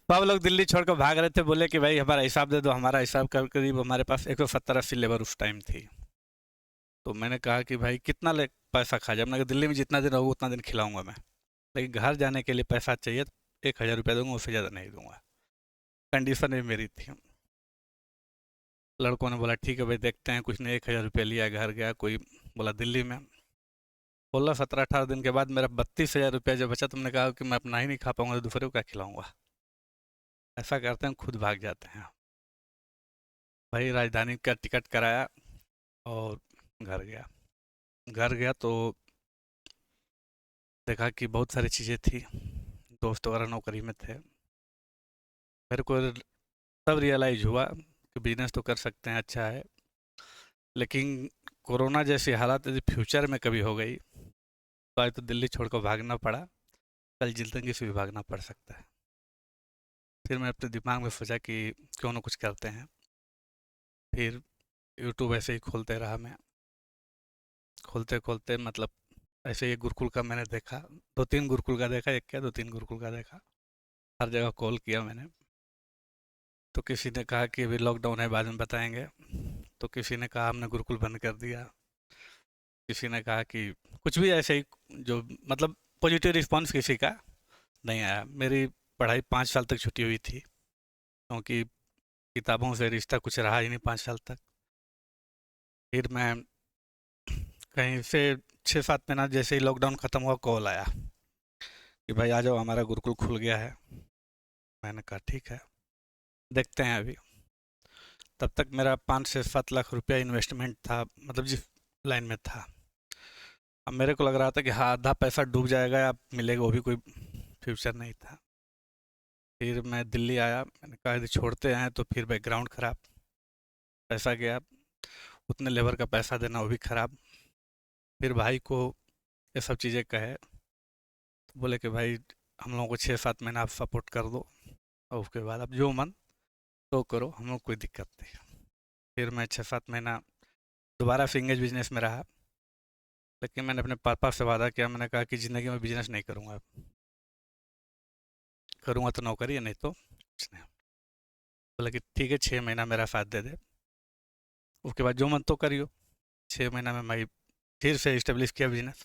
सब लोग दिल्ली छोड़ कर भाग रहे थे, बोले कि भाई हमारा हिसाब दे दो, हमारा हिसाब कर करीब हमारे पास 170-80 लेबर उस टाइम थी। तो मैंने कहा कि भाई कितना ले पैसा खा जाए, मैंने कहा दिल्ली में जितना दिन रहूँगा उतना दिन खिलाऊंगा मैं, लेकिन घर जाने के लिए पैसा चाहिए, 1,000 रुपया दूंगा, उससे ज़्यादा नहीं दूंगा। कंडीशन भी मेरी थी। लड़कों ने बोला ठीक है भाई देखते हैं, कुछ ने 1,000 रुपया लिया, घर गया, कोई बोला दिल्ली में। 16, 17, 18 दिन के बाद मेरा 32,000 रुपया जब बचा, तुमने कहा कि मैं अपना ही नहीं खा पाऊंगा तो दूसरे को क्या खिलाऊंगा। ऐसा करते हैं, खुद भाग जाते हैं। भाई राजधानी का टिकट कराया और घर गया। घर गया तो देखा कि बहुत सारी चीज़ें थी, दोस्त वगैरह नौकरी में थे। मेरे को तब रियलाइज़ हुआ कि बिजनेस तो कर सकते हैं, अच्छा है, लेकिन कोरोना जैसी हालत यदि फ्यूचर में कभी हो गई तो आज तो दिल्ली छोड़कर भागना पड़ा, कल ज़िंदगी से भी भागना पड़ सकता है। फिर मैं अपने दिमाग में सोचा कि क्यों ना कुछ करते हैं। फिर यूट्यूब ऐसे ही खोलते रहा मैं, खोलते खोलते मतलब ऐसे ही गुरुकुल का मैंने देखा, 2-3 गुरुकुल का देखा, एक क्या 2-3 गुरुकुल का देखा। हर जगह कॉल किया मैंने। तो किसी ने कहा कि अभी लॉकडाउन है बाद में बताएंगे, तो किसी ने कहा हमने गुरुकुल बंद कर दिया, किसी ने कहा कि कुछ भी ऐसे ही, जो मतलब पॉजिटिव रिस्पॉन्स किसी का नहीं आया। मेरी पढ़ाई 5 साल तक छुट्टी हुई थी, क्योंकि किताबों से रिश्ता कुछ रहा ही नहीं 5 साल तक। फिर मैं कहीं से 6-7 महीना जैसे ही लॉकडाउन ख़त्म हुआ, कॉल आया कि भाई आ जाओ हमारा गुरुकुल खुल गया है। मैंने कहा ठीक है, देखते हैं अभी। तब तक मेरा 5 से 7 लाख रुपया इन्वेस्टमेंट था, मतलब जिस लाइन में था। अब मेरे को लग रहा था कि हाँ आधा पैसा डूब जाएगा या मिलेगा, वो भी कोई फ्यूचर नहीं था। फिर मैं दिल्ली आया, मैंने कहा यदि छोड़ते हैं तो फिर बैकग्राउंड ख़राब, पैसा गया, उतने लेबर का पैसा देना वो भी ख़राब। फिर भाई को ये सब चीज़ें कहे तो बोले कि भाई हम लोगों को 6-7 महीना आप सपोर्ट कर दो, और उसके बाद अब जो मन तो करो, हम लोग कोई दिक्कत नहीं। फिर मैं 6-7 महीना दोबारा से इंगेज बिजनेस में रहा, लेकिन मैंने अपने पापा से वादा किया, मैंने कहा कि ज़िंदगी में बिजनेस नहीं करूँगा, अब करूँगा तो नौकरी है, नहीं तो कुछ नहीं। बोला कि ठीक है 6 महीना मेरा साथ दे दे, उसके बाद जो मन तो करियो। 6 महीना में मैं फिर से इस्टेब्लिश किया बिजनेस।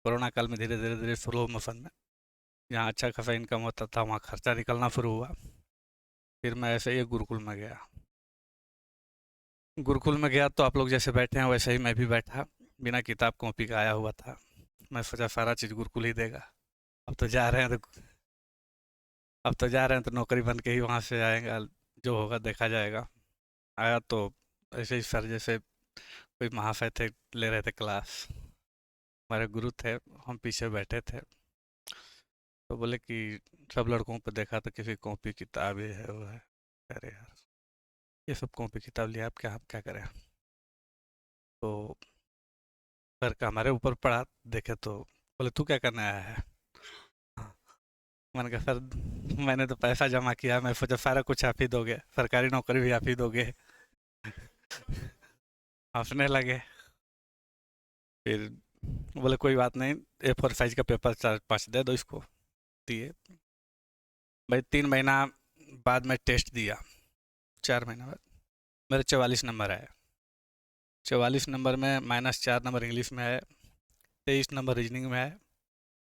कोरोना काल में धीरे धीरे धीरे स्लो मोशन में, जहाँ अच्छा खासा इनकम होता था वहाँ खर्चा निकलना शुरू हुआ। फिर मैं ऐसे ही गुरुकुल में गया। गुरुकुल में गया तो आप लोग जैसे बैठे हैं वैसे ही मैं भी बैठा, बिना किताब कॉपी का आया हुआ था। मैं सोचा सारा चीज़ गुरुकुल ही देगा। अब तो जा रहे हैं तो अब तो जा रहे हैं तो नौकरी बन के ही वहाँ से आएगा, जो होगा देखा जाएगा। आया तो ऐसे ही सर जैसे कोई महाशय थे, ले रहे थे क्लास, हमारे गुरु थे, हम पीछे बैठे थे। तो बोले कि सब लड़कों पर देखा तो किसी कॉपी किताब ये है वो है। अरे यार ये सब कॉपी किताब लिया, आप क्या हम क्या करें। तो सर का हमारे ऊपर पड़ा, देखे तो बोले तू क्या करने आया है। मैंने कहा सर मैंने तो पैसा जमा किया, मैं सोचा सारा कुछ आप ही दोगे, सरकारी नौकरी भी आप ही दोगे। हंसने लगे। फिर बोले कोई बात नहीं, A4 साइज का पेपर 4-5 दे दो इसको। दिए। भाई 3 महीना बाद में टेस्ट दिया, 4 महीना बाद मेरे 44 नंबर आए। 44 नंबर में -4 नंबर इंग्लिश में आए, 23 नंबर रीजनिंग में आए।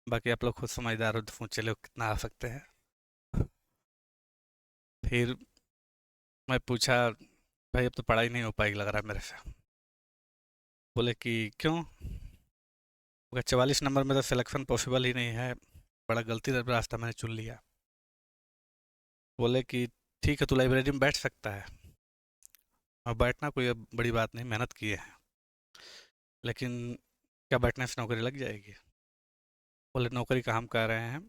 बाकी आप लोग खुद समझदार हो तो सोच चले कितना आ सकते हैं। फिर मैं पूछा भाई अब तो पढ़ाई नहीं हो पाएगी लग रहा है मेरे से। बोले कि क्यों। अगर 44 नंबर में तो सिलेक्शन पॉसिबल ही नहीं है, बड़ा गलती रास्ता मैंने चुन लिया। बोले कि ठीक है तू लाइब्रेरी में बैठ सकता है, और बैठना कोई अब बड़ी बात नहीं, मेहनत किए हैं, लेकिन क्या बैठने से नौकरी लग जाएगी? बोले नौकरी का हम कर रहे हैं,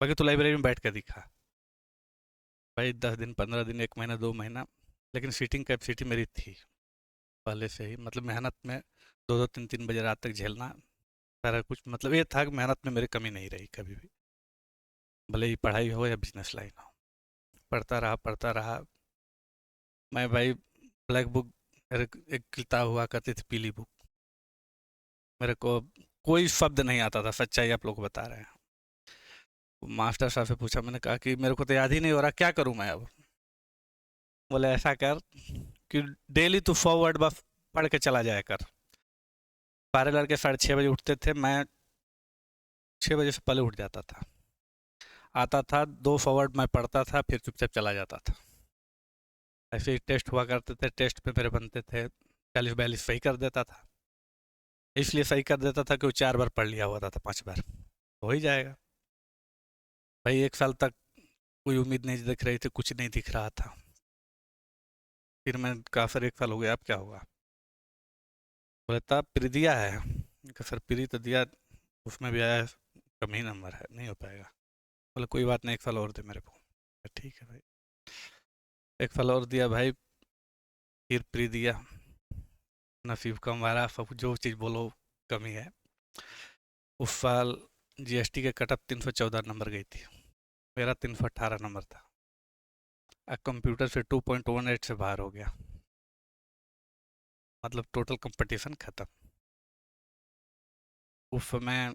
बाकी तू लाइब्रेरी में बैठ कर दिखा। भाई 10 दिन 15 दिन 1 महीना 2 महीना, लेकिन सीटिंग कैपेसिटी मेरी थी पहले से ही, मतलब मेहनत में 2-2 3-3 बजे रात तक झेलना सारा कुछ, मतलब ये था कि मेहनत में मेरी कमी नहीं रही कभी भी, भले ही पढ़ाई हो या बिजनेस लाइन हो। पढ़ता रहा मैं भाई। ब्लैक बुक, मेरे एक किताब हुआ करती थी पीली बुक, मेरे को कोई शब्द नहीं आता था, सच्चाई आप लोग को बता रहे हैं। मास्टर साहब से पूछा, मैंने कहा कि मेरे को तो याद ही नहीं हो रहा, क्या करूं मैं अब? बोले ऐसा कर कि डेली तू 100 वर्ड बस पढ़ के चला जाया कर। सारे लड़के 6:30 बजे उठते थे, मैं 6 बजे से पहले उठ जाता था, आता था 2 100 वर्ड मैं पढ़ता था, फिर चुपचाप चला जाता था। ऐसे ही टेस्ट हुआ करते थे, टेस्ट पे मेरे बनते थे 40-42, सही कर देता था। इसलिए सही कर देता था कि वो 4 बार पढ़ लिया हुआ था 5 बार, हो ही जाएगा। भाई 1 साल तक कोई उम्मीद नहीं दिख रही थी, कुछ नहीं दिख रहा था। फिर मैं कहा सर 1 साल हो गया, अब क्या होगा? बोले तब प्री दिया है। मैंने कहा सर प्री तो दिया, उसमें भी आया कम ही नंबर है, नहीं हो पाएगा। बोले कोई बात नहीं, 1 साल और दे मेरे को। ठीक है भाई, 1 साल और दिया भाई, फिर प्री दिया। नसीब का हमारा, सब जो चीज़ बोलो कमी है। उस साल जीएसटी के कटअप 314 नंबर गई थी, मेरा 318 नंबर था। कंप्यूटर से 2.18 से बाहर हो गया, मतलब टोटल कंपटीशन खत्म। उस समय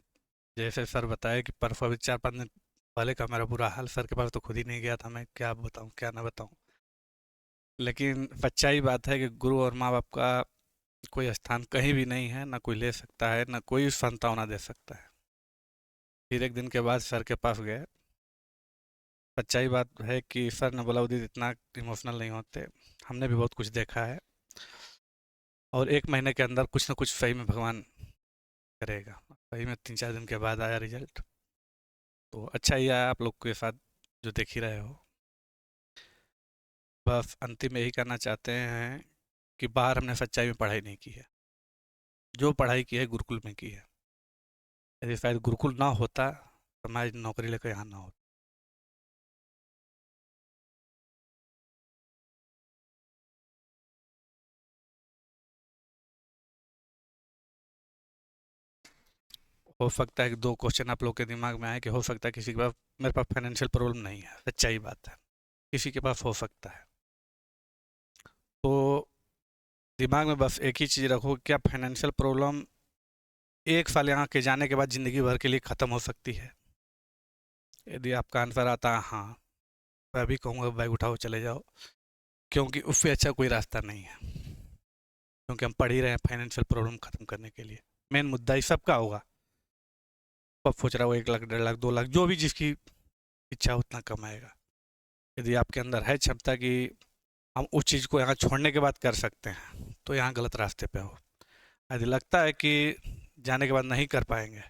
जैसे सर बताया कि परसों अभी 4-5 दिन पहले का मेरा बुरा हाल, सर के पास तो खुद ही नहीं गया था, मैं क्या बताऊं क्या ना बताऊं। लेकिन सच्चाई बात है कि गुरु और माँ बाप का कोई स्थान कहीं भी नहीं है, ना कोई ले सकता है, ना कोई सांत्वना दे सकता है। फिर एक दिन के बाद सर के पास गए। सच्चाई बात है कि सर ने बोला उदित इतना इमोशनल नहीं होते, हमने भी बहुत कुछ देखा है, और 1 महीने के अंदर कुछ ना कुछ सही में भगवान करेगा। सही में 3-4 दिन के बाद आया रिजल्ट, तो अच्छा ही आया, आप लोग के साथ जो देख ही रहे हो। बस अंतिम में यही कहना चाहते हैं कि बाहर हमने सच्चाई में पढ़ाई नहीं की है, जो पढ़ाई की है गुरुकुल में की है। यदि शायद गुरुकुल ना होता तो मैं आज नौकरी लेकर यहाँ ना होता। हो सकता है कि 2 क्वेश्चन आप लोग के दिमाग में आए कि हो सकता है किसी के पास, मेरे पास फाइनेंशियल प्रॉब्लम नहीं है, सच्चाई बात है, किसी के पास हो सकता है। तो दिमाग में बस एक ही चीज़ रखो, क्या फाइनेंशियल प्रॉब्लम 1 साल यहाँ के जाने के बाद ज़िंदगी भर के लिए ख़त्म हो सकती है? यदि आपका आंसर आता है हाँ, मैं भी कहूँगा बैग उठाओ चले जाओ, क्योंकि उससे अच्छा कोई रास्ता नहीं है। क्योंकि हम पढ़ ही रहे हैं फाइनेंशियल प्रॉब्लम ख़त्म करने के लिए। मेन मुद्दा ही सबका होगा, अब सोच रहा हो 1 लाख 1.5 लाख 2 लाख, जो भी जिसकी इच्छा उतना कमाएगा। यदि आपके अंदर है क्षमता कि हम उस चीज़ को यहाँ छोड़ने के बाद कर सकते हैं, तो यहाँ गलत रास्ते पे हो। यदि लगता है कि जाने के बाद नहीं कर पाएंगे,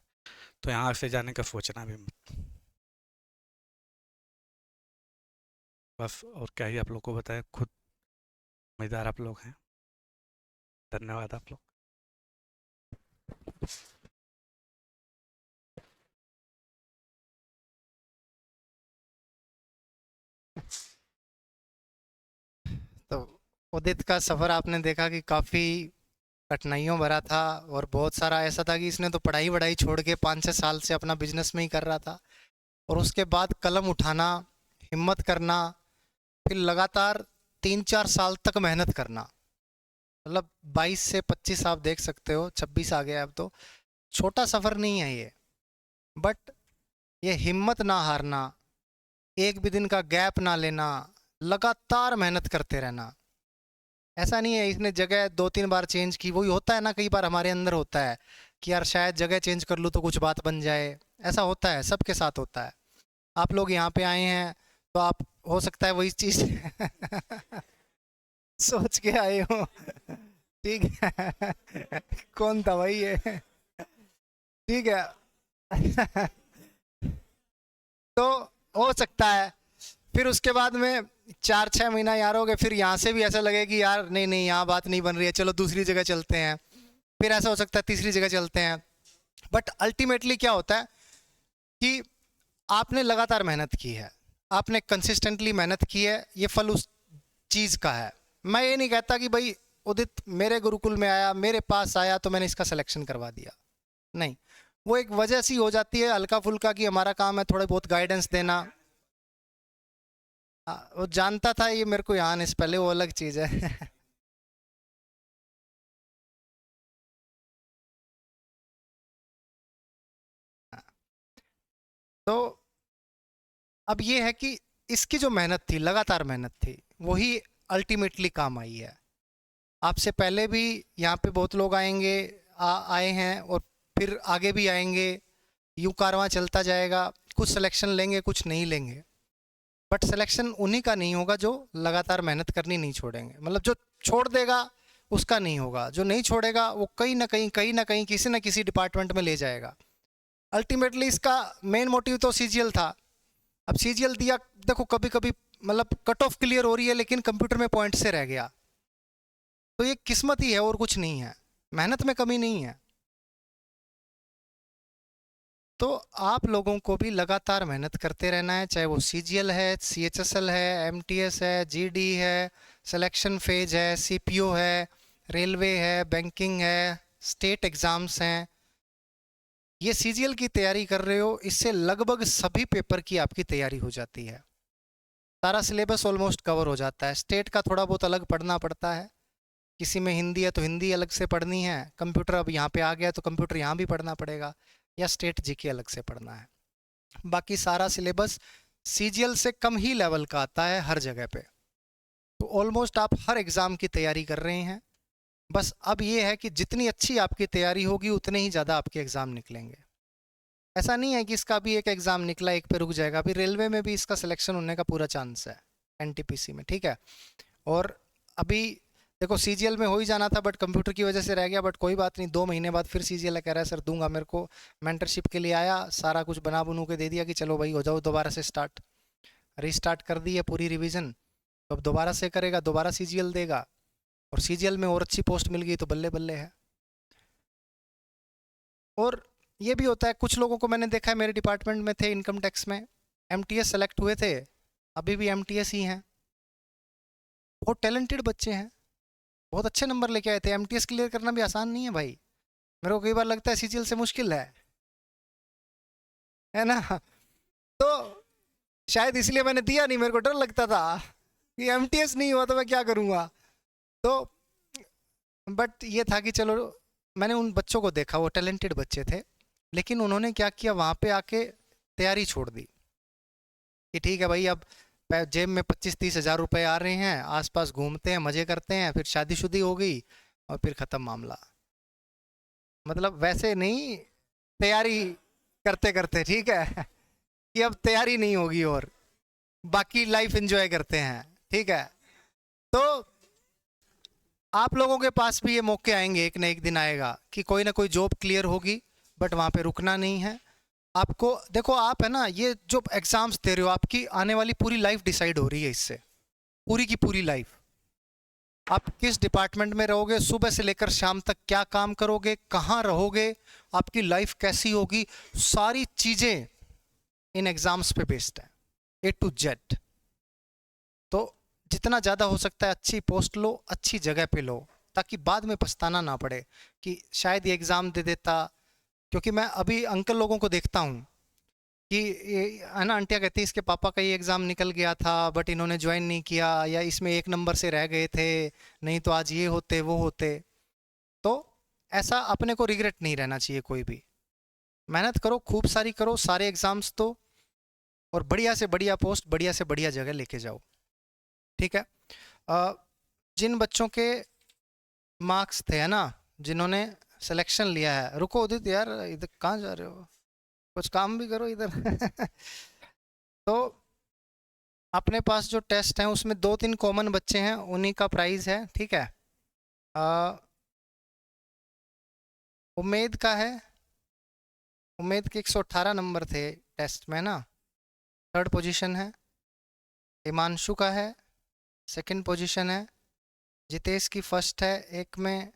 तो यहाँ से जाने का सोचना भी मत। बस और क्या ही आप लोग को बताएं, खुद समझदार आप लोग हैं। धन्यवाद आप लोग। तो उदित का सफ़र आपने देखा कि काफ़ी कठिनाइयों भरा था, और बहुत सारा ऐसा था कि इसने तो पढ़ाई वढ़ाई छोड़ के 5-6 साल से अपना बिजनेस में ही कर रहा था, और उसके बाद कलम उठाना, हिम्मत करना, फिर लगातार 3-4 साल तक मेहनत करना। मतलब 22 से 25 आप देख सकते हो, 26 आ गया अब तो। छोटा सफ़र नहीं है ये, बट ये हिम्मत ना हारना, एक भी दिन का गैप ना लेना, लगातार मेहनत करते रहना। ऐसा नहीं है इसने जगह 2-3 बार चेंज की, वही होता है ना, कई बार हमारे अंदर होता है कि यार शायद जगह चेंज कर लूँ तो कुछ बात बन जाए। ऐसा होता है, सबके साथ होता है। आप लोग यहाँ पे आए हैं तो आप, हो सकता है वही चीज़ सोच के आए हो। ठीक है। कौन था भाई ये? ठीक है। तो हो सकता है फिर उसके बाद में 4-6 महीना यार हो गए, फिर यहाँ से भी ऐसा लगे कि यार नहीं नहीं यहाँ बात नहीं बन रही है, चलो दूसरी जगह चलते हैं। फिर ऐसा हो सकता है तीसरी जगह चलते हैं। बट अल्टीमेटली क्या होता है कि आपने लगातार मेहनत की है, आपने कंसिस्टेंटली मेहनत की है, ये फल उस चीज़ का है। मैं ये नहीं कहता कि भाई उदित मेरे गुरुकुल में आया, मेरे पास आया तो मैंने इसका सिलेक्शन करवा दिया, नहीं। वो एक वजह सी हो जाती है हल्का फुल्का कि हमारा काम है थोड़ा बहुत गाइडेंस देना। वो जानता था ये मेरे को यहाँ आने से पहले, वो अलग चीज़ है। तो अब ये है कि इसकी जो मेहनत थी, लगातार मेहनत थी, वही अल्टीमेटली काम आई है। आपसे पहले भी यहाँ पे बहुत लोग आएंगे, आए हैं, और फिर आगे भी आएंगे। यूं कारवां चलता जाएगा। कुछ सिलेक्शन लेंगे, कुछ नहीं लेंगे, बट सिलेक्शन उन्हीं का नहीं होगा जो लगातार मेहनत करनी नहीं छोड़ेंगे। मतलब जो छोड़ देगा उसका नहीं होगा, जो नहीं छोड़ेगा वो कहीं ना कहीं किसी ना किसी डिपार्टमेंट में ले जाएगा। अल्टीमेटली इसका मेन मोटिव तो सीजीएल था। अब सीजीएल दिया, देखो कभी कभी मतलब कट ऑफ क्लियर हो रही है लेकिन कंप्यूटर में पॉइंट से रह गया, तो ये किस्मत ही है और कुछ नहीं है, मेहनत में कमी नहीं है। तो आप लोगों को भी लगातार मेहनत करते रहना है, चाहे वो सीजीएल है, सीएचएसएल है, एमटीएस है, जीडी है, सिलेक्शन फेज है, सीपीओ है, रेलवे है, बैंकिंग है, स्टेट एग्ज़ाम्स हैं। ये सीजीएल की तैयारी कर रहे हो, इससे लगभग सभी पेपर की आपकी तैयारी हो जाती है। सारा सिलेबस ऑलमोस्ट कवर हो जाता है। स्टेट का थोड़ा बहुत अलग पढ़ना पड़ता है, किसी में हिंदी है तो हिंदी अलग से पढ़नी है, कंप्यूटर अब यहाँ पे आ गया तो कंप्यूटर यहाँ भी पढ़ना पड़ेगा, या स्टेट जीके अलग से पढ़ना है। बाकी सारा सिलेबस सीजीएल से कम ही लेवल का आता है हर जगह पे। तो ऑलमोस्ट आप हर एग्ज़ाम की तैयारी कर रहे हैं। बस अब ये है कि जितनी अच्छी आपकी तैयारी होगी उतने ही ज़्यादा आपके एग्ज़ाम निकलेंगे। ऐसा नहीं है कि इसका भी एक एग्ज़ाम निकला एक पे रुक जाएगा, अभी रेलवे में भी इसका सिलेक्शन होने का पूरा चांस है, एनटीपीसी में, ठीक है। और अभी देखो सीजीएल में हो ही जाना था बट कंप्यूटर की वजह से रह गया, बट कोई बात नहीं, 2 महीने बाद फिर सीजीएल कह रहा है सर दूंगा। मेरे को मेंटरशिप के लिए आया, सारा कुछ बना बनू के दे दिया कि चलो भाई हो जाओ दोबारा से स्टार्ट। रीस्टार्ट कर दी है पूरी रिवीजन, तो अब दोबारा से करेगा, दोबारा सीजीएल देगा, और सीजीएल में और अच्छी पोस्ट मिल गई तो बल्ले बल्ले है। और ये भी होता है, कुछ लोगों को मैंने देखा है, मेरे डिपार्टमेंट में थे इनकम टैक्स में, एमटीएस सेलेक्ट हुए थे, अभी भी एमटीएस ही हैं, बहुत टैलेंटेड बच्चे हैं, बहुत अच्छे नंबर लेके आए थे। एमटीएस क्लियर करना भी आसान नहीं है भाई, मेरे को कई बार लगता है सीजीएल से मुश्किल है ना। तो शायद इसलिए मैंने दिया नहीं, मेरे को डर लगता था कि एमटीएस नहीं हुआ तो मैं क्या करूँगा। तो बट ये था कि चलो, मैंने उन बच्चों को देखा, वो टैलेंटेड बच्चे थे, लेकिन उन्होंने क्या किया, वहाँ पे आके तैयारी छोड़ दी कि ठीक है भाई अब जेब में 25-30 हज़ार रुपए आ रहे हैं, आसपास घूमते हैं, मज़े करते हैं, फिर शादीशुदी हो गई और फिर ख़त्म मामला। मतलब वैसे नहीं, तैयारी करते करते, ठीक है, कि अब तैयारी नहीं होगी और बाकी लाइफ एंजॉय करते हैं, ठीक है। तो आप लोगों के पास भी ये मौके आएंगे, एक ना एक दिन आएगा कि कोई ना कोई जॉब क्लियर होगी, बट वहाँ पे रुकना नहीं है आपको। देखो आप है ना, ये जो एग्ज़ाम्स दे रहे हो, आपकी आने वाली पूरी लाइफ डिसाइड हो रही है इससे, पूरी की पूरी लाइफ। आप किस डिपार्टमेंट में रहोगे, सुबह से लेकर शाम तक क्या काम करोगे, कहाँ रहोगे, आपकी लाइफ कैसी होगी, सारी चीज़ें इन एग्ज़ाम्स पे बेस्ड है, ए टू जेड। तो जितना ज़्यादा हो सकता है अच्छी पोस्ट लो, अच्छी जगह पे लो, ताकि बाद में पछताना ना पड़े कि शायद ये एग्ज़ाम दे देता। क्योंकि मैं अभी अंकल लोगों को देखता हूँ कि ये है ना, आंटियाँ कहती है इसके पापा का ये एग्ज़ाम निकल गया था बट इन्होंने ज्वाइन नहीं किया, या इसमें 1 नंबर से रह गए थे, नहीं तो आज ये होते वो होते। तो ऐसा अपने को रिग्रेट नहीं रहना चाहिए कोई भी। मेहनत करो, खूब सारी करो, सारे एग्ज़ाम्स दो, और बढ़िया से बढ़िया पोस्ट, बढ़िया से बढ़िया जगह लेके जाओ, ठीक है। जिन बच्चों के मार्क्स थे, है ना, जिन्होंने सिलेक्शन लिया है, रुको उदित यार, इधर कहाँ जा रहे हो, कुछ काम भी करो इधर। तो अपने पास जो टेस्ट हैं उसमें 2-3 कॉमन बच्चे हैं, उन्हीं का प्राइज़ है, ठीक है। उम्मीद का है उम्मीद के 118 नंबर थे टेस्ट में ना। थर्ड पोजीशन है। हिमांशु का है सेकंड पोजीशन है। जितेश की फर्स्ट है एक में।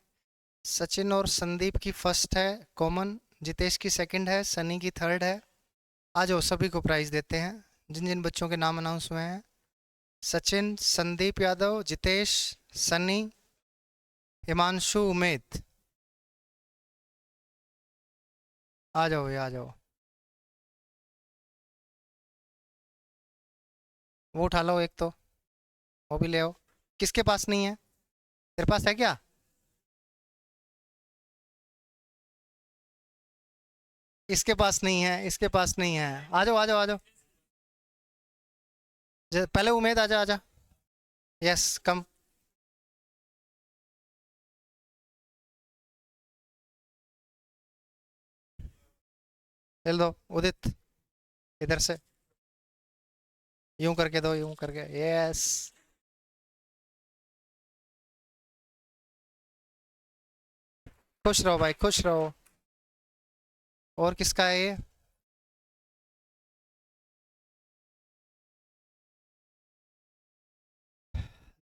सचिन और संदीप की फर्स्ट है कॉमन। जितेश की सेकंड है, सनी की थर्ड है। आ जाओ, सभी को प्राइज़ देते हैं जिन जिन बच्चों के नाम अनाउंस हुए हैं। सचिन, संदीप यादव, जितेश, सनी, हिमांशु, उमेद। आ जाओ ये, आ जाओ। वो उठा लो एक तो, वो भी ले आओ। किसके पास नहीं है? तेरे पास है क्या? इसके पास नहीं है, इसके पास नहीं है। आ जाओ, आ जाओ, आ जाओ। पहले उमेद, आजा आजा। यस, कम। ले दो उदित, इधर से। यूं करके दो, यूं करके। यस। खुश रहो भाई, खुश रहो। और किसका है ये?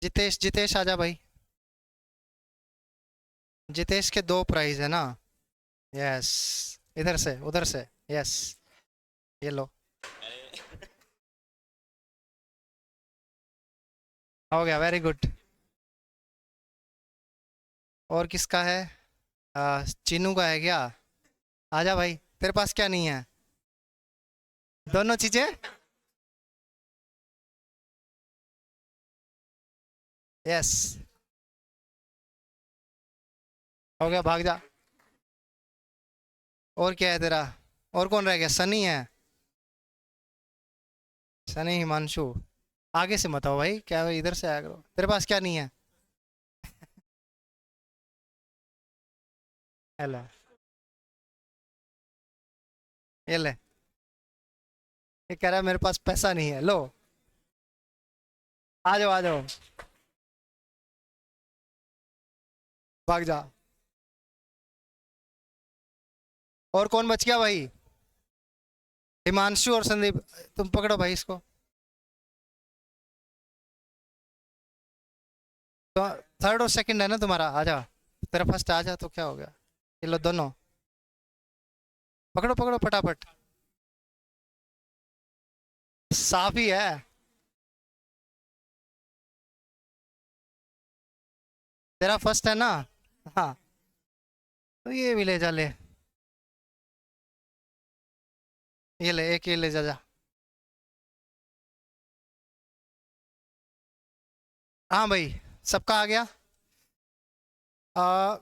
जितेश, जितेश आजा भाई। जितेश के दो प्राइज है ना। यस। इधर से उधर से। यस। ये लो। हो गया, वेरी गुड। और किसका है? चीनू का है क्या? आजा भाई, तेरे पास क्या नहीं है? दोनों चीजें। यस। हो गया, भाग जा। और क्या है तेरा? और कौन रह गया? सनी है। सनी, हिमांशु। आगे से मत आओ भाई, क्या इधर से आया करो। तेरे पास क्या नहीं है? हेलो। ये ले। ये कह रहा है मेरे पास पैसा नहीं है, लो। आ जाओ, आ जाओ। भाग जा। और कौन बच गया भाई? हिमांशु और संदीप। तुम पकड़ो भाई इसको। तो थर्ड और सेकंड है ना तुम्हारा, आ जा। तेरा फर्स्ट आ जा तो क्या हो गया? ये लो दोनों। पकड़ो पकड़ो फटाफट। साफ ही है। तेरा फर्स्ट है ना? हाँ। तो ये भी ले जा, ले। ये ले, एक ये ले जा जा। हाँ भाई, सबका आ गया। आ,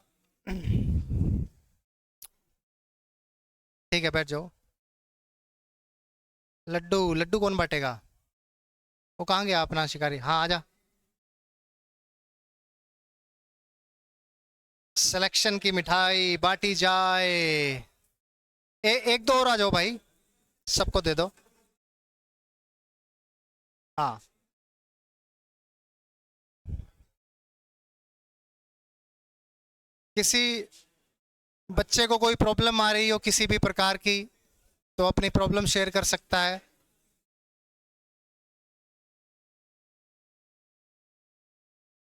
ठीक है, बैठ जाओ। लड्डू, लड्डू कौन बांटेगा? वो कहाँ गया अपना शिकारी? हाँ, आजा। सिलेक्शन की मिठाई बांटी जाए। एक दो और आ जाओ भाई, सबको दे दो। हाँ। किसी बच्चे को कोई प्रॉब्लम आ रही हो किसी भी प्रकार की, तो अपनी प्रॉब्लम शेयर कर सकता है।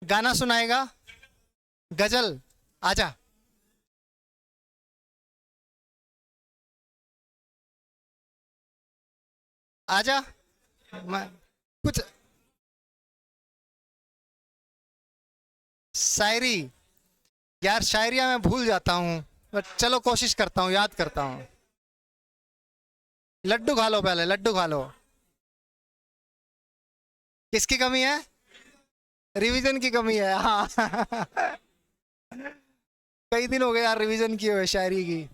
गाना सुनाएगा, गजल। आजा। आजा। कुछ शायरी। यार शायरिया मैं भूल जाता हूँ, बट चलो कोशिश करता हूँ, याद करता हूँ। लड्डू खा लो, पहले लड्डू खा लो। किसकी कमी है? रिवीजन की कमी है, हाँ। कई दिन हो गए यार रिवीजन किए हुए शायरी की।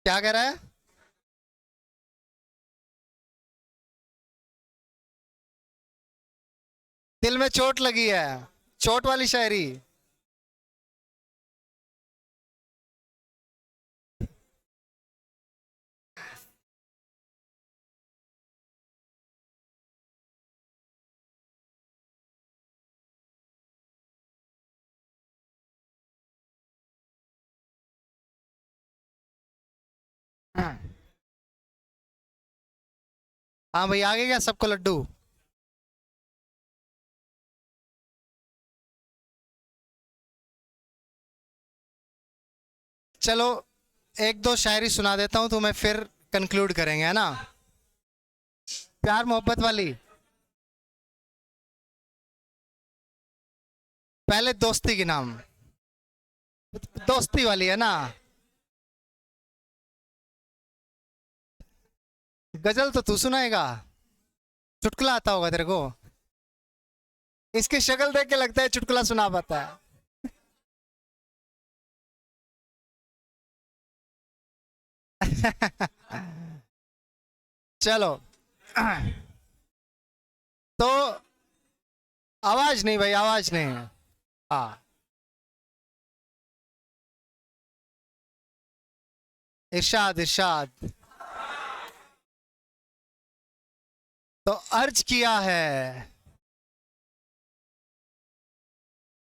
क्या कह रहा है? दिल में चोट लगी है, चोट वाली शायरी। हाँ भाई, आगे क्या सबको लड्डू? चलो, एक दो शायरी सुना देता हूं तो मैं फिर कंक्लूड करेंगे, है ना? प्यार मोहब्बत वाली। पहले दोस्ती के नाम, दोस्ती वाली है ना? गजल तो तू सुनाएगा, चुटकुला आता होगा तेरे को। इसकी शक्ल देख के लगता है चुटकुला सुना पाता है। चलो। तो आवाज नहीं भाई, आवाज नहीं है। हाँ, इरशाद इरशाद। तो अर्ज किया है,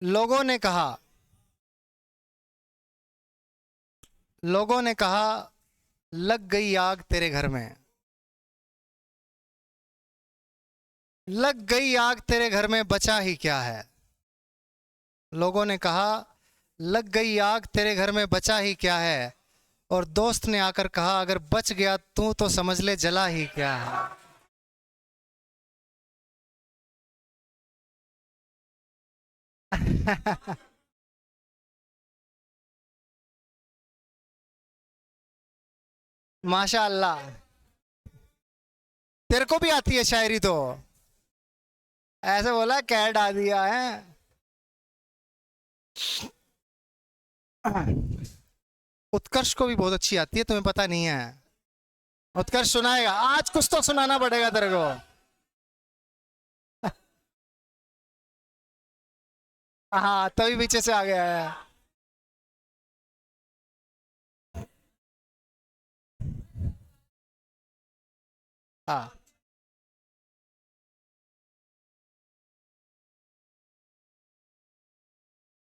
लोगों ने कहा, लोगों ने कहा लग गई आग तेरे घर में, लग गई आग तेरे घर में बचा ही क्या है। लोगों ने कहा लग गई आग तेरे घर में बचा ही क्या है, और दोस्त ने आकर कहा अगर बच गया तू तो समझ ले जला ही क्या है। माशाअल्लाह, तेरे को भी आती है शायरी तो? ऐसे बोला क्या डाल दिया है। उत्कर्ष को भी बहुत अच्छी आती है, तुम्हें पता नहीं है? उत्कर्ष सुनाएगा आज, कुछ तो सुनाना पड़ेगा तेरे को। हाँ, तभी पीछे से आ गया है। हाँ,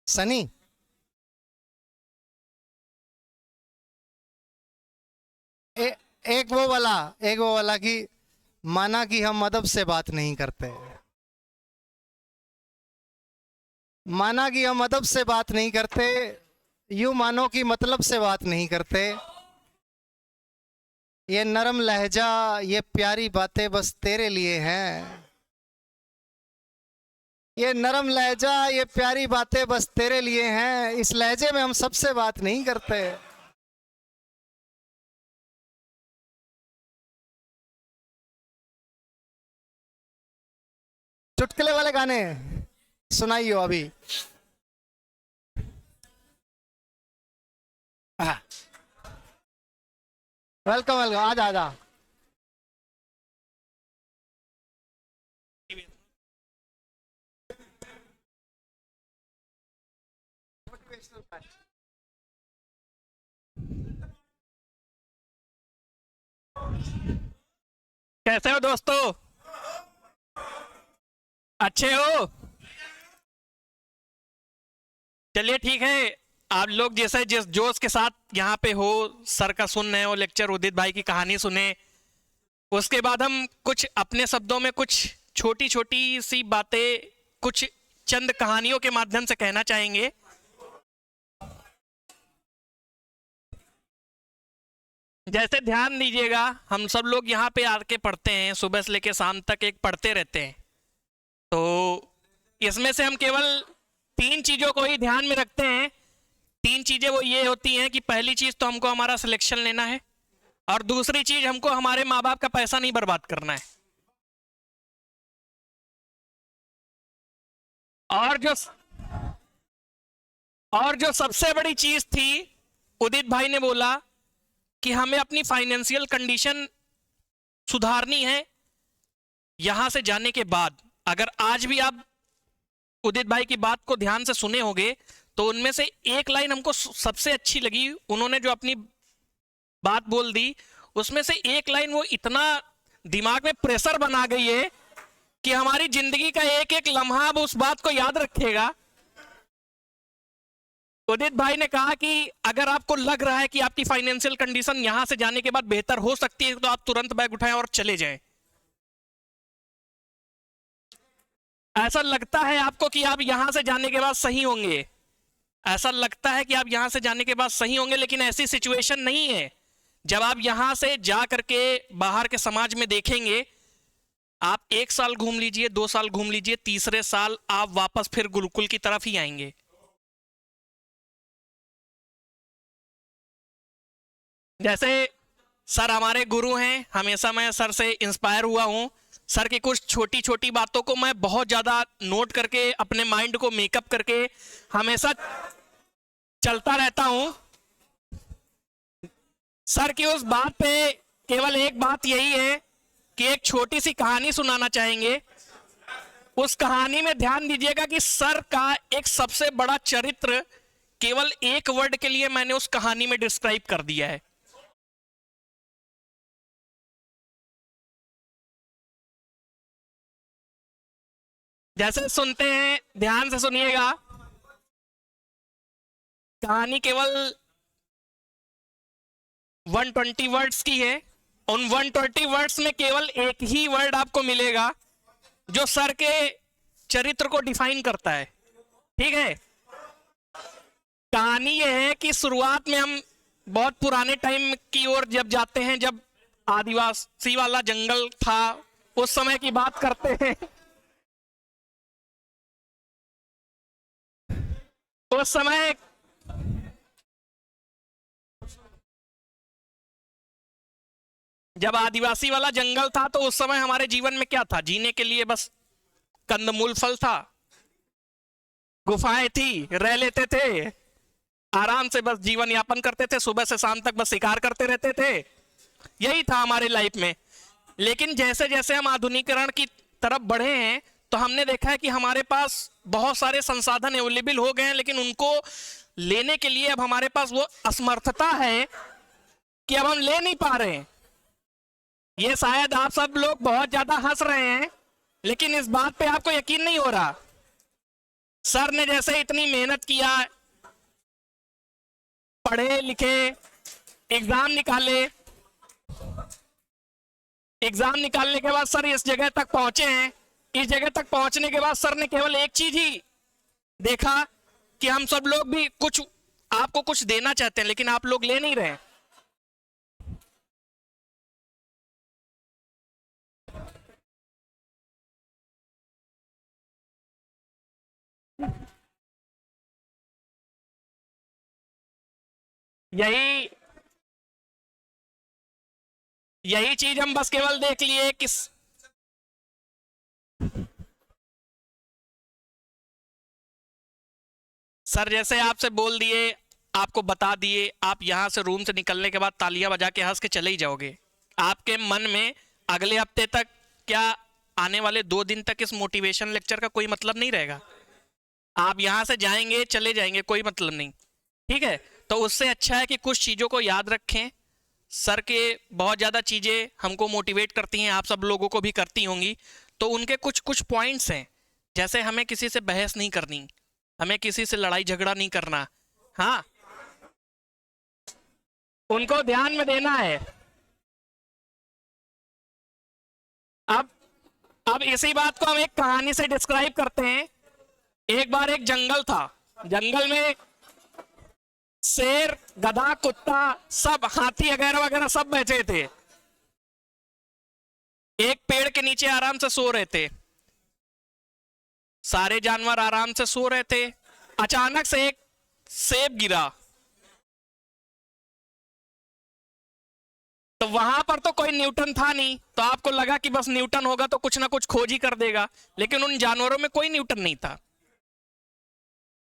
सनी। ए, एक वो वाला कि माना कि हम अदब से बात नहीं करते, माना कि हम अदब से बात नहीं करते, यूं मानो कि मतलब से बात नहीं करते, ये नरम लहजा ये प्यारी बातें बस तेरे लिए हैं, ये नरम लहजा ये प्यारी बातें बस तेरे लिए हैं, इस लहजे में हम सबसे बात नहीं करते। चुटकुले वाले गाने सुनाइयो अभी। वेलकम वेलकम, आजा आजा। कैसे हो दोस्तों? अच्छे हो? चलिए ठीक है। आप लोग जैसे जिस जोश के साथ यहाँ पे हो, सर का सुन रहे हो लेक्चर, उदित भाई की कहानी सुने, उसके बाद हम कुछ अपने शब्दों में कुछ छोटी छोटी सी बातें, कुछ चंद कहानियों के माध्यम से कहना चाहेंगे। जैसे ध्यान दीजिएगा, हम सब लोग यहाँ पे आके पढ़ते हैं, सुबह से लेकर शाम तक एक पढ़ते रहते हैं। तो इसमें से हम केवल तीन चीजों को ही ध्यान में रखते हैं। तीन चीजें वो ये होती हैं कि पहली चीज तो हमको हमारा सिलेक्शन लेना है, और दूसरी चीज हमको हमारे माँ बाप का पैसा नहीं बर्बाद करना है, और जो और जो सबसे बड़ी चीज थी, उदित भाई ने बोला कि हमें अपनी फाइनेंशियल कंडीशन सुधारनी है यहां से जाने के बाद। अगर आज भी आप उदित भाई की बात को ध्यान से सुने होंगे तो उनमें से एक लाइन हमको सबसे अच्छी लगी। उन्होंने जो अपनी बात बोल दी उसमें से एक लाइन वो इतना दिमाग में प्रेशर बना गई है कि हमारी जिंदगी का एक एक लम्हा अब उस बात को याद रखेगा। उदित भाई ने कहा कि अगर आपको लग रहा है कि आपकी फाइनेंशियल कंडीशन यहां से जाने के बाद बेहतर हो सकती है तो आप तुरंत बैग उठाएं और चले जाएं। ऐसा लगता है आपको कि आप यहां से जाने के बाद सही होंगे, ऐसा लगता है कि आप यहां से जाने के बाद सही होंगे, लेकिन ऐसी सिचुएशन नहीं है। जब आप यहां से जा करके बाहर के समाज में देखेंगे, आप 1 साल घूम लीजिए, 2 साल घूम लीजिए, तीसरे साल आप वापस फिर गुरुकुल की तरफ ही आएंगे। जैसे सर हमारे गुरु हैं, हमेशा मैं सर से इंस्पायर हुआ हूं। सर की कुछ छोटी छोटी बातों को मैं बहुत ज्यादा नोट करके अपने माइंड को मेकअप करके हमेशा चलता रहता हूं। सर की उस बात पे केवल एक बात यही है कि एक छोटी सी कहानी सुनाना चाहेंगे। उस कहानी में ध्यान दीजिएगा कि सर का एक सबसे बड़ा चरित्र केवल एक वर्ड के लिए मैंने उस कहानी में डिस्क्राइब कर दिया है। जैसे सुनते हैं, ध्यान से सुनिएगा। कहानी केवल 120 वर्ड्स की है। उन 120 वर्ड्स में केवल एक ही वर्ड आपको मिलेगा जो सर के चरित्र को डिफाइन करता है। ठीक है, कहानी यह है कि शुरुआत में हम बहुत पुराने टाइम की ओर जब जाते हैं, जब आदिवासी वाला जंगल था, उस समय की बात करते हैं। उस समय जब आदिवासी वाला जंगल था तो उस समय हमारे जीवन में क्या था? जीने के लिए बस कंदमूल फल था, गुफाएं थी, रह लेते थे, आराम से बस जीवन यापन करते थे, सुबह से शाम तक बस शिकार करते रहते थे। यही था हमारे लाइफ में। लेकिन जैसे जैसे हम आधुनिकीकरण की तरफ बढ़े हैं तो हमने देखा है कि हमारे पास बहुत सारे संसाधन अवेलेबल हो गए हैं, लेकिन उनको लेने के लिए अब हमारे पास वो असमर्थता है कि अब हम ले नहीं पा रहे हैं। ये शायद आप सब लोग बहुत ज्यादा हंस रहे हैं, लेकिन इस बात पे आपको यकीन नहीं हो रहा। सर ने जैसे इतनी मेहनत किया, पढ़े लिखे, एग्जाम निकाले, एग्जाम निकालने के बाद सर इस जगह तक पहुंचे हैं। इस जगह तक पहुंचने के बाद सर ने केवल एक चीज ही देखा कि हम सब लोग भी कुछ आपको कुछ देना चाहते हैं, लेकिन आप लोग ले नहीं रहे। यही चीज हम बस केवल देख लिए कि सर जैसे आपसे बोल दिए, आपको बता दिए, आप यहां से रूम से निकलने के बाद तालियां बजा के हंस के चले ही जाओगे। आपके मन में अगले हफ्ते तक, क्या आने वाले 2 दिन तक इस मोटिवेशन लेक्चर का कोई मतलब नहीं रहेगा। आप यहां से जाएंगे, चले जाएंगे, कोई मतलब नहीं। ठीक है, तो उससे अच्छा है कि कुछ चीजों को याद रखें। सर के बहुत ज्यादा चीजें हमको मोटिवेट करती हैं, आप सब लोगों को भी करती होंगी। तो उनके कुछ कुछ पॉइंट्स हैं, जैसे हमें किसी से बहस नहीं करनी, हमें किसी से लड़ाई झगड़ा नहीं करना। हाँ, उनको ध्यान में देना है। अब इसी बात को हम एक कहानी से डिस्क्राइब करते हैं। एक बार एक जंगल था, जंगल में शेर, गधा, कुत्ता, सब, हाथी वगैरह वगैरह सब बैठे थे। एक पेड़ के नीचे आराम से सो रहे थे, सारे जानवर आराम से सो रहे थे। अचानक से एक सेब गिरा, तो वहां पर तो कोई न्यूटन था नहीं, तो आपको लगा कि बस न्यूटन होगा तो कुछ ना कुछ खोज ही कर देगा, लेकिन उन जानवरों में कोई न्यूटन नहीं था।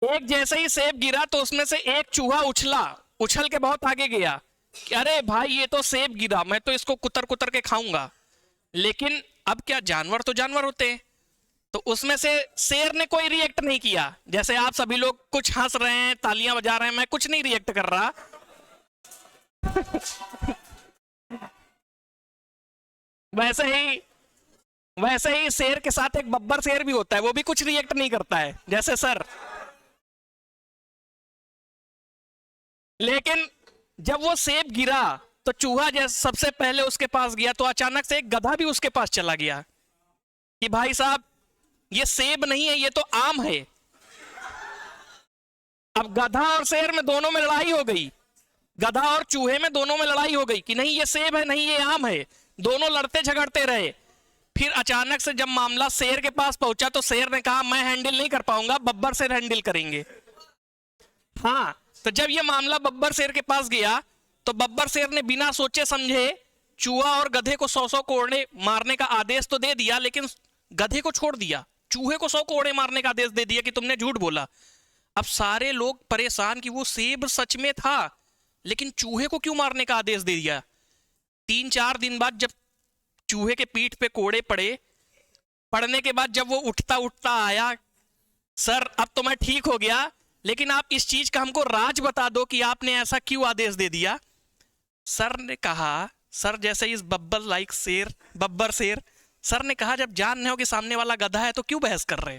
एक जैसे ही सेब गिरा तो उसमें से एक चूहा उछल के बहुत आगे गया। कि अरे भाई ये तो सेब गिरा, मैं तो इसको कुतर कुतर के खाऊंगा। लेकिन अब क्या, जानवर तो जानवर होते हैं। तो उसमें से शेर ने कोई रिएक्ट नहीं किया। जैसे आप सभी लोग कुछ हंस रहे हैं, तालियां बजा रहे हैं, मैं कुछ नहीं रिएक्ट कर रहा। वैसे ही शेर के साथ एक बब्बर शेर भी होता है, वो भी कुछ रिएक्ट नहीं करता है जैसे सर। लेकिन जब वो सेब गिरा तो चूहा जैसे सबसे पहले उसके पास गया, तो अचानक से एक गधा भी उसके पास चला गया कि भाई साहब ये सेब नहीं है, ये तो आम है। अब गधा और शेर में दोनों में लड़ाई हो गई, गधा और चूहे में दोनों में लड़ाई हो गई कि नहीं ये सेब है, नहीं ये आम है। दोनों लड़ते झगड़ते रहे। फिर अचानक से जब मामला शेर के पास पहुंचा तो शेर ने कहा मैं हैंडल नहीं कर पाऊंगा, बब्बर शेर हैंडल करेंगे। हाँ, तो जब ये मामला बब्बर शेर के पास गया तो बब्बर शेर ने बिना सोचे समझे चूहा और गधे को 100 कोड़े मारने का आदेश तो दे दिया, लेकिन गधे को छोड़ दिया। चूहे को 100 कोड़े मारने का आदेश दे दिया कि तुमने झूठ बोला। अब सारे लोग परेशान कि वो सेब सच में था, लेकिन चूहे को क्यों मारने का आदेश दे दिया। 3-4 दिन बाद जब चूहे के पीठ पे कोड़े पड़ने के बाद जब वो उठता उठता आया, सर अब तो मैं ठीक हो गया, लेकिन आप इस चीज का हमको राज बता दो कि आपने ऐसा क्यों आदेश दे दिया। सर ने कहा, सर जैसे इस बब्बर शेर, सर ने कहा जब जान रहे हो कि सामने वाला गधा है तो क्यों बहस कर रहे।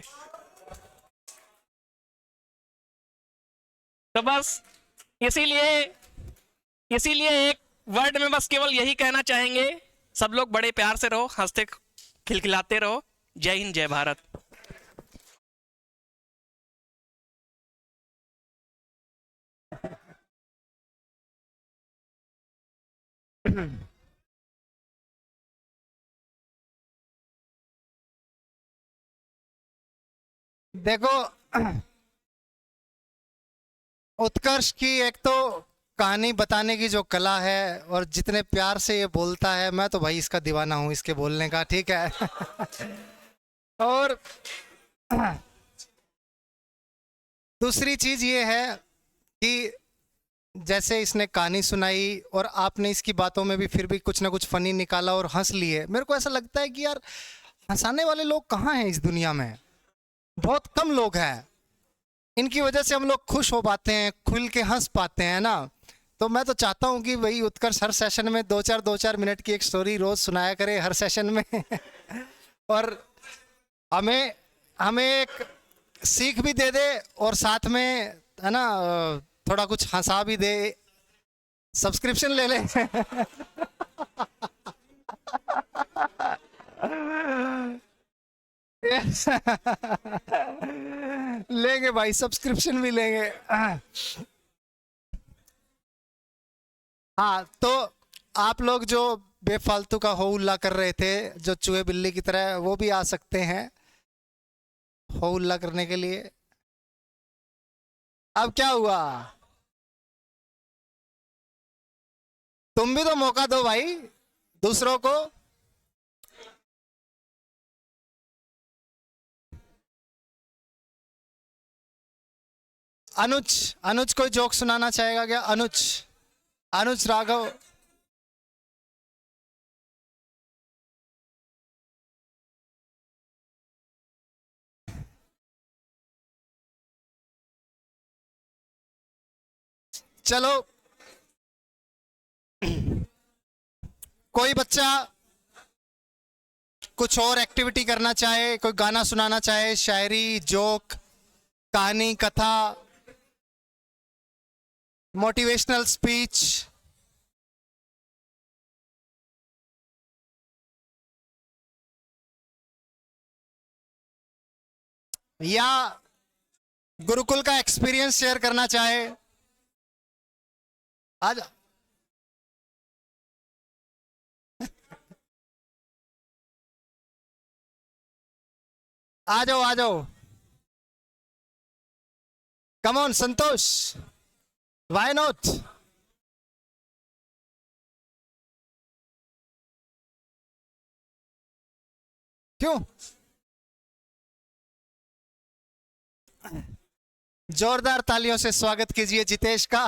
तो बस इसीलिए एक वर्ड में बस केवल यही कहना चाहेंगे, सब लोग बड़े प्यार से रहो, हंसते खिलखिलाते रहो। जय हिंद, जय भारत। देखो, उत्कर्ष की एक तो कहानी बताने की जो कला है और जितने प्यार से ये बोलता है, मैं तो भाई इसका दीवाना हूँ, इसके बोलने का, ठीक है। और दूसरी चीज ये है कि जैसे इसने कहानी सुनाई और आपने इसकी बातों में भी फिर भी कुछ ना कुछ फनी निकाला और हंस लिए। मेरे को ऐसा लगता है कि यार हंसाने वाले लोग कहाँ हैं इस दुनिया में, बहुत कम लोग हैं। इनकी वजह से हम लोग खुश हो पाते हैं, खुल के हंस पाते हैं ना। तो मैं तो चाहता हूँ कि वही उत्कर्ष हर सेशन में 2-4 मिनट की एक स्टोरी रोज सुनाया करे हर सेशन में। और हमें एक सीख भी दे दे और साथ में, है ना, थोड़ा कुछ हंसा भी दे। सब्सक्रिप्शन ले ले। लेंगे भाई, सब्सक्रिप्शन भी लेंगे। हाँ, तो आप लोग जो बेफालतू का हो उल्ला कर रहे थे, जो चूहे बिल्ली की तरह, वो भी आ सकते हैं हो उल्ला करने के लिए। अब क्या हुआ, तुम भी तो मौका दो भाई दूसरों को। अनुज कोई जोक सुनाना चाहेगा क्या? अनुज राघव। चलो, कोई बच्चा कुछ और एक्टिविटी करना चाहे, कोई गाना सुनाना चाहे, शायरी, जोक, कहानी, कथा, मोटिवेशनल स्पीच, या गुरुकुल का एक्सपीरियंस शेयर करना चाहे, आज आ जाओ। Come on Santosh, why not? क्यों? जोरदार तालियों से स्वागत कीजिए जितेश का।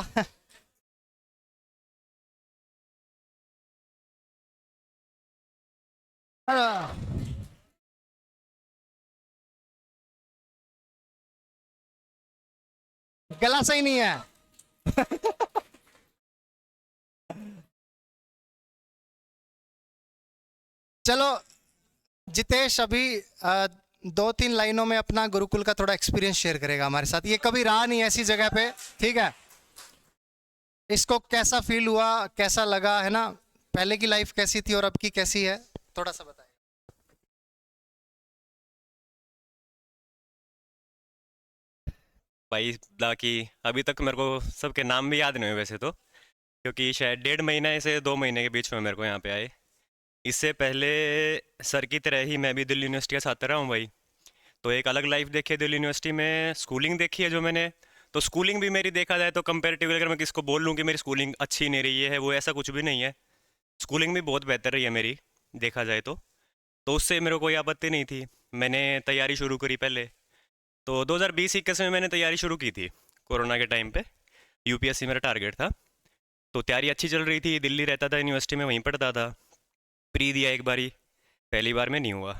गला सही नहीं है। चलो जितेश अभी 2-3 लाइनों में अपना गुरुकुल का थोड़ा एक्सपीरियंस शेयर करेगा हमारे साथ। ये कभी रहा नहीं ऐसी जगह पे, ठीक है? इसको कैसा फील हुआ, कैसा लगा, है ना? पहले की लाइफ कैसी थी और अब की कैसी है, थोड़ा सा बताइए। भाई बाकी अभी तक मेरे को सबके नाम भी याद नहीं हुए वैसे तो, क्योंकि शायद 1.5 महीने से 2 महीने के बीच में मेरे को यहाँ पे आए। इससे पहले सर की तरह ही मैं भी दिल्ली यूनिवर्सिटी का छात्र रहा हूँ भाई। तो एक अलग लाइफ देखी है दिल्ली यूनिवर्सिटी में, स्कूलिंग देखी है जो मैंने। तो स्कूलिंग भी मेरी देखा जाए तो कंपेरेटिवली अगर मैं किसको बोल लूँ कि मेरी स्कूलिंग अच्छी नहीं रही है, वो ऐसा कुछ भी नहीं है। स्कूलिंग भी बहुत बेहतर रही है मेरी, देखा जाए तो उससे मेरे को कोई आपत्ति नहीं थी। मैंने तैयारी शुरू करी पहले तो 2020-21 में मैंने तैयारी शुरू की थी, कोरोना के टाइम पे। यूपीएससी मेरा टारगेट था, तो तैयारी अच्छी चल रही थी। दिल्ली रहता था, यूनिवर्सिटी में वहीं पढ़ता था। प्री दिया एक बारी, पहली बार में नहीं हुआ,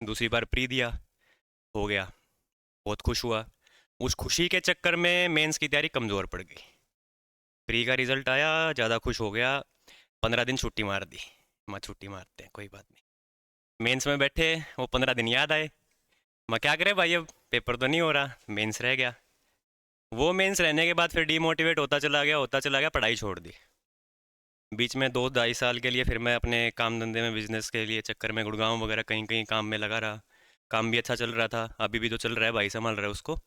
दूसरी बार प्री दिया, हो गया। बहुत खुश हुआ। उस खुशी के चक्कर में मेंस की तैयारी कमज़ोर पड़ गई। प्री का रिज़ल्ट आया, ज़्यादा खुश हो गया, 15 दिन छुट्टी मार दी। मैं छुट्टी मारते हैं कोई बात नहीं। मेंस में बैठे, वो 15 दिन याद आए। मैं क्या करे भाई, अब पेपर तो नहीं हो रहा, मेंस रह गया। वो मेंस रहने के बाद फिर डीमोटिवेट होता चला गया, पढ़ाई छोड़ दी। बीच में 2-2.5 साल के लिए फिर मैं अपने काम धंधे में, बिजनेस के लिए चक्कर में गुड़गांव वगैरह कहीं कहीं काम में लगा रहा। काम भी अच्छा चल रहा था, अभी भी जो चल रहा है भाई संभाल रहा है उसको।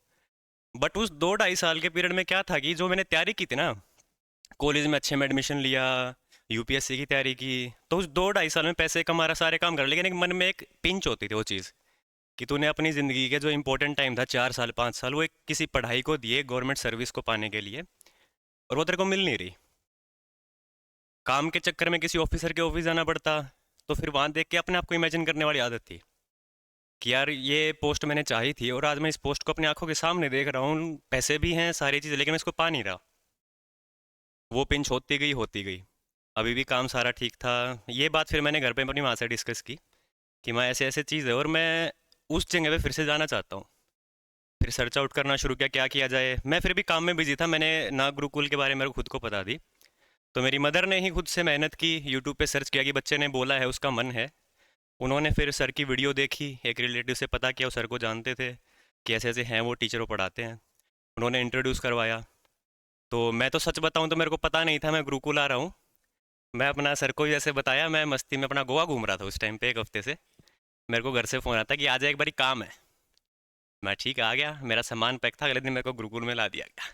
बट उस 2-2.5 साल के पीरियड में क्या था कि जो मैंने तैयारी की थी ना, कॉलेज में अच्छे में एडमिशन लिया, यूपीएससी की तैयारी की, तो उस 2-2.5 साल में पैसे कमा रहा, सारे काम कर, लेकिन एक मन में एक पिंच होती थी वो चीज़ कि तूने अपनी ज़िंदगी के जो इंपॉर्टेंट टाइम था 4 साल 5 साल, वो एक किसी पढ़ाई को दिए, गवर्नमेंट सर्विस को पाने के लिए, और वो तेरे को मिल नहीं रही। काम के चक्कर में किसी ऑफिसर के ऑफिस जाना पड़ता, तो फिर वहाँ देख के अपने आप को इमेजिन करने वाली आदत थी कि यार ये पोस्ट मैंने चाही थी और आज मैं इस पोस्ट को अपनी आंखों के सामने देख रहा हूँ, पैसे भी हैं सारी चीज़ें, लेकिन मैं इसको पा नहीं रहा। वो पिंच होती गई होती गई। अभी भी काम सारा ठीक था। ये बात फिर मैंने घर पे अपनी माँ से डिस्कस की कि माँ ऐसे ऐसे चीज़ है और मैं उस जगह पे फिर से जाना चाहता हूँ। फिर सर्च आउट करना शुरू किया क्या किया जाए। मैं फिर भी काम में बिजी था, मैंने ना गुरुकुल के बारे में खुद को पता दी। तो मेरी मदर ने ही खुद से मेहनत की, यूट्यूब पे सर्च किया कि बच्चे ने बोला है उसका मन है। उन्होंने फिर सर की वीडियो देखी, एक रिलेटिव से पता किया, वो सर को जानते थे कि ऐसे ऐसे हैं वो, टीचर वो पढ़ाते हैं। उन्होंने इंट्रोड्यूस करवाया। तो मैं तो सच बताऊं तो मेरे को पता नहीं था मैं गुरुकुल आ रहा हूँ। मैं अपना सर को भी ऐसे बताया, मैं मस्ती में अपना गोवा घूम रहा था उस टाइम पे, एक हफ्ते से। मेरे को घर से फ़ोन आता कि आ जा एक बारी काम है। मैं ठीक आ गया, मेरा सामान पैक था, अगले दिन मेरे को गुरुकुल में ला दिया गया।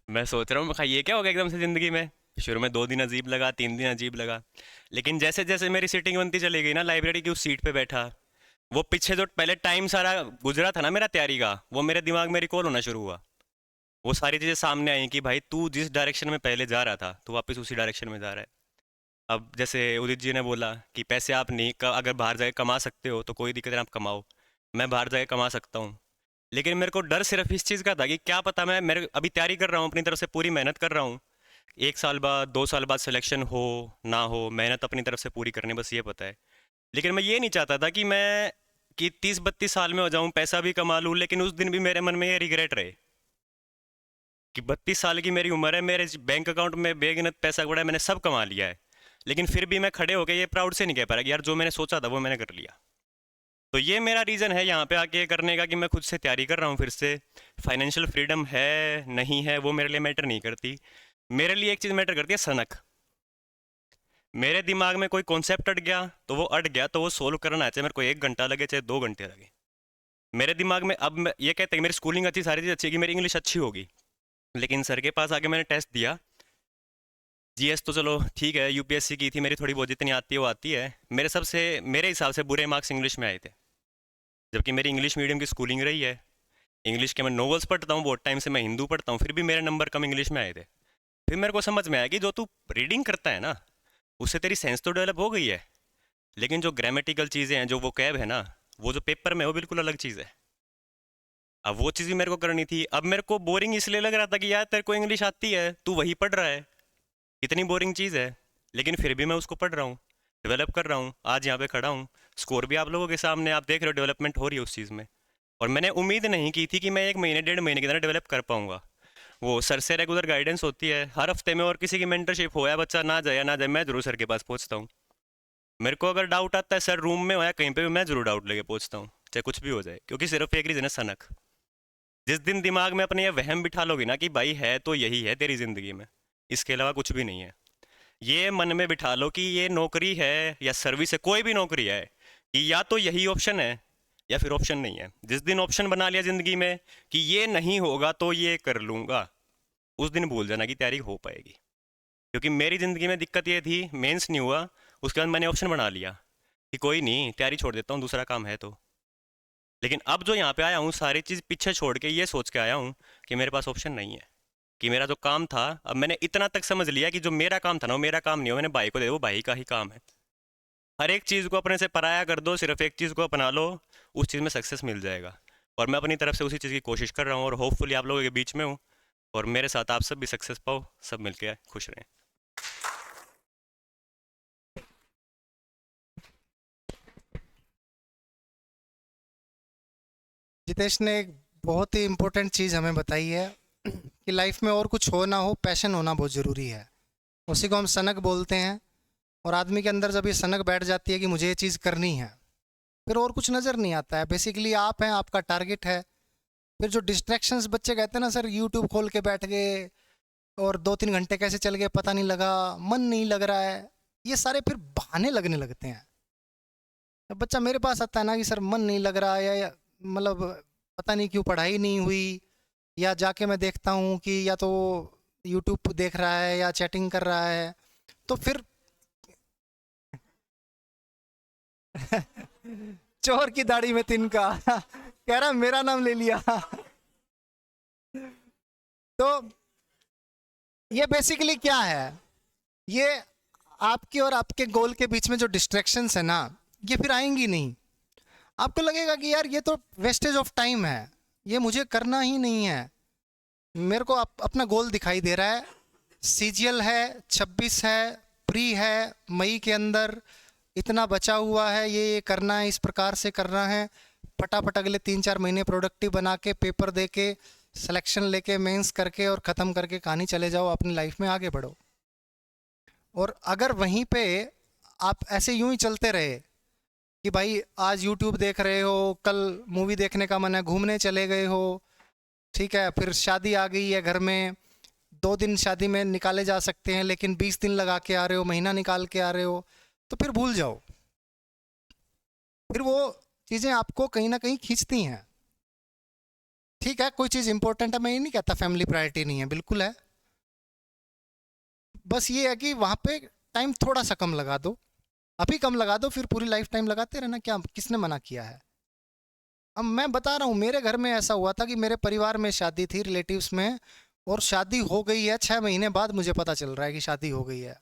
मैं सोच रहा हूँ मैं ये क्या हो गया एकदम से ज़िंदगी में। शुरू में 2 दिन अजीब लगा, 3 दिन अजीब लगा, लेकिन जैसे जैसे मेरी सीटिंग बनती चली गई ना, लाइब्रेरी की उस सीट पे बैठा, वो पीछे जो पहले टाइम सारा गुजरा था ना मेरा तैयारी का, वो मेरे दिमाग में रिकॉल होना शुरू हुआ। वो सारी चीज़ें सामने आई कि भाई तू जिस डायरेक्शन में पहले जा रहा था, तू वापस उसी डायरेक्शन में जा रहा है। अब जैसे उदित जी ने बोला कि पैसे आप नहीं अगर बाहर जाके कमा सकते हो तो कोई दिक्कत नहीं, आप कमाओ। मैं बाहर जाके कमा सकता हूँ, लेकिन मेरे को डर सिर्फ इस चीज़ का था कि क्या पता, मैं मेरे अभी तैयारी कर रहा हूँ, अपनी तरफ से पूरी मेहनत कर रहा हूँ, 1 साल बाद 2 साल बाद सिलेक्शन हो ना हो, मेहनत अपनी तरफ से पूरी करनी, बस ये पता है। लेकिन मैं ये नहीं चाहता था कि मैं कि 30-32 साल में हो जाऊँ, पैसा भी कमा लूँ, लेकिन उस दिन भी मेरे मन में ये रिग्रेट रहे कि 32 साल की मेरी उम्र है, मेरे बैंक अकाउंट में बेगिनत पैसा पड़ा है, मैंने सब कमा लिया है, लेकिन फिर भी मैं खड़े होकर ये प्राउड से नहीं कह पा रहा कि यार जो मैंने सोचा था वो मैंने कर लिया। तो ये मेरा रीज़न है यहाँ पे आके करने का कि मैं खुद से तैयारी कर रहा हूँ फिर से। फाइनेंशियल फ्रीडम है नहीं है वो मेरे लिए मैटर नहीं करती। मेरे लिए एक चीज़ मैटर करती है, सनक। मेरे दिमाग में कोई कॉन्सेप्ट अट गया तो वो अट गया, तो वो सोल्व करना, चाहे मेरे को 1 घंटा लगे चाहे 2 घंटे लगे। मेरे दिमाग में अब ये कहते हैं मेरी स्कूलिंग अच्छी, सारी चीज़ अच्छी है कि मेरी इंग्लिश अच्छी होगी, लेकिन सर के पास आके मैंने टेस्ट दिया। जीएस तो चलो ठीक है, यूपीएससी की थी, मेरी थोड़ी बहुत जितनी आती है वो आती है। मेरे हिसाब से बुरे मार्क्स इंग्लिश में आए थे, जबकि मेरी इंग्लिश मीडियम की स्कूलिंग रही है। इंग्लिश के मैं नॉवेल्स पढ़ता हूँ बहुत टाइम से, मैं हिंदू पढ़ता हूँ, फिर भी मेरे नंबर कम इंग्लिश में आए थे। फिर मेरे को समझ में आया कि जो तू रीडिंग करता है ना, उससे तेरी सेंस तो डेवलप हो गई है, लेकिन जो ग्रामेटिकल चीज़ें हैं, जो वो कैब है ना, वो जो पेपर में, वो बिल्कुल अलग चीज़ है। अब वो चीज़ भी मेरे को करनी थी। अब मेरे को बोरिंग इसलिए लग रहा था कि यार तेरे को इंग्लिश आती है, तू वही पढ़ रहा है, इतनी बोरिंग चीज़ है। लेकिन फिर भी मैं उसको पढ़ रहा हूँ, डेवलप कर रहा हूँ, आज यहाँ पे खड़ा हूँ। स्कोर भी आप लोगों के सामने, आप देख रहे हो डेवलपमेंट हो रही है उस चीज़ में। और मैंने उम्मीद नहीं की थी कि मैं 1 महीने 1.5 महीने के अंदर डेवलप कर पाऊंगा। वो सर से रेगुलर गाइडेंस होती है हर हफ्ते में, और किसी की मेंटरशिप हो या बच्चा ना जाए या ना जाए, मैं जरूर सर के पास पहुँचता हूँ। मेरे को अगर डाउट आता है सर रूम में हो या कहीं पे भी, मैं जरूर डाउट लेके पहुँचता हूँ, चाहे कुछ भी हो जाए। क्योंकि सिर्फ एक रीज़न है, सनक। जिस दिन दिमाग में अपने ये वहम बिठा लोगे ना कि भाई है तो यही है तेरी ज़िंदगी में, इसके अलावा कुछ भी नहीं है, ये मन में बिठा लो कि ये नौकरी है या सर्विस है, कोई भी नौकरी है, कि या तो यही ऑप्शन है या फिर ऑप्शन नहीं है। जिस दिन ऑप्शन बना लिया ज़िंदगी में कि ये नहीं होगा तो ये कर लूँगा, उस दिन भूल जाना कि तैयारी हो पाएगी। क्योंकि मेरी ज़िंदगी में दिक्कत ये थी, मेंस नहीं हुआ, उसके बाद मैंने ऑप्शन बना लिया कि कोई नहीं, तैयारी छोड़ देता हूँ, दूसरा काम है तो। लेकिन अब जो यहाँ पे आया हूँ, सारी चीज़ पीछे छोड़ के ये सोच के आया हूँ कि मेरे पास ऑप्शन नहीं है, कि मेरा जो काम था, अब मैंने इतना तक समझ लिया कि जो मेरा काम था ना, वो मेरा काम नहीं हो, मैंने भाई को दे, वो भाई का ही काम है। हर एक चीज़ को अपने से पराया कर दो, सिर्फ एक चीज़ को अपना लो, उस चीज़ में सक्सेस मिल जाएगा। और मैं अपनी तरफ से उसी चीज़ की कोशिश कर रहा हूँ, और होपफुली आप लोगों के बीच में हूँ, और मेरे साथ आप सब भी सक्सेस पाओ, सब मिलके खुश रहें। जितेश ने एक बहुत ही इम्पोर्टेंट चीज़ हमें बताई है कि लाइफ में और कुछ हो ना हो, पैशन होना बहुत ज़रूरी है। उसी को हम सनक बोलते हैं। और आदमी के अंदर जब ये सनक बैठ जाती है कि मुझे ये चीज़ करनी है, फिर और कुछ नज़र नहीं आता है। बेसिकली आप हैं, आपका टारगेट है। फिर जो डिस्ट्रैक्शंस, बच्चे कहते हैं ना सर यूट्यूब खोल के बैठ गए और 2-3 घंटे कैसे चल गए पता नहीं लगा, मन नहीं लग रहा है, ये सारे फिर बहाने लगने लगते हैं। अब बच्चा मेरे पास आता है ना कि सर मन नहीं लग रहा है, या मतलब पता नहीं क्यों पढ़ाई नहीं हुई, या जाके मैं देखता हूँ कि या तो यूट्यूब देख रहा है या चैटिंग कर रहा है, तो फिर चोर की दाढ़ी में तिनका कह रहा मेरा नाम ले लिया। तो ये बेसिकली क्या है, ये आपके और आपके गोल के बीच में जो डिस्ट्रैक्शंस है ना, ये फिर आएंगी नहीं। आपको लगेगा कि यार ये तो वेस्टेज ऑफ टाइम है, ये मुझे करना ही नहीं है। मेरे को अपना गोल दिखाई दे रहा है, सीजीएल है, 26 है, प्री है, मई के अंदर इतना बचा हुआ है, ये करना है, इस प्रकार से करना है। फटाफट अगले 3-4 महीने प्रोडक्टिव बना के, पेपर दे के, सिलेक्शन लेके, मेंस करके और ख़त्म करके कहानी चले जाओ, अपनी लाइफ में आगे बढ़ो। और अगर वहीं पे आप ऐसे यूं ही चलते रहे कि भाई आज यूट्यूब देख रहे हो, कल मूवी देखने का मन है, घूमने चले गए हो, ठीक है, फिर शादी आ गई है घर में, 2 दिन शादी में निकाले जा सकते हैं, लेकिन 20 दिन लगा के आ रहे हो, महीना निकाल के आ रहे हो, तो फिर भूल जाओ। फिर वो चीज़ें आपको कहीं ना कहीं खींचती हैं। ठीक है, कोई चीज़ इंपॉर्टेंट है, मैं ये नहीं कहता फैमिली प्रायोरिटी नहीं है, बिल्कुल है। बस ये है कि वहाँ पे टाइम थोड़ा सा कम लगा दो, अभी कम लगा दो, फिर पूरी लाइफ टाइम लगाते रहना, क्या किसने मना किया है। अब मैं बता रहा हूँ, मेरे घर में ऐसा हुआ था कि मेरे परिवार में शादी थी, रिलेटिव्स में, और शादी हो गई है, 6 महीने बाद मुझे पता चल रहा है कि शादी हो गई है।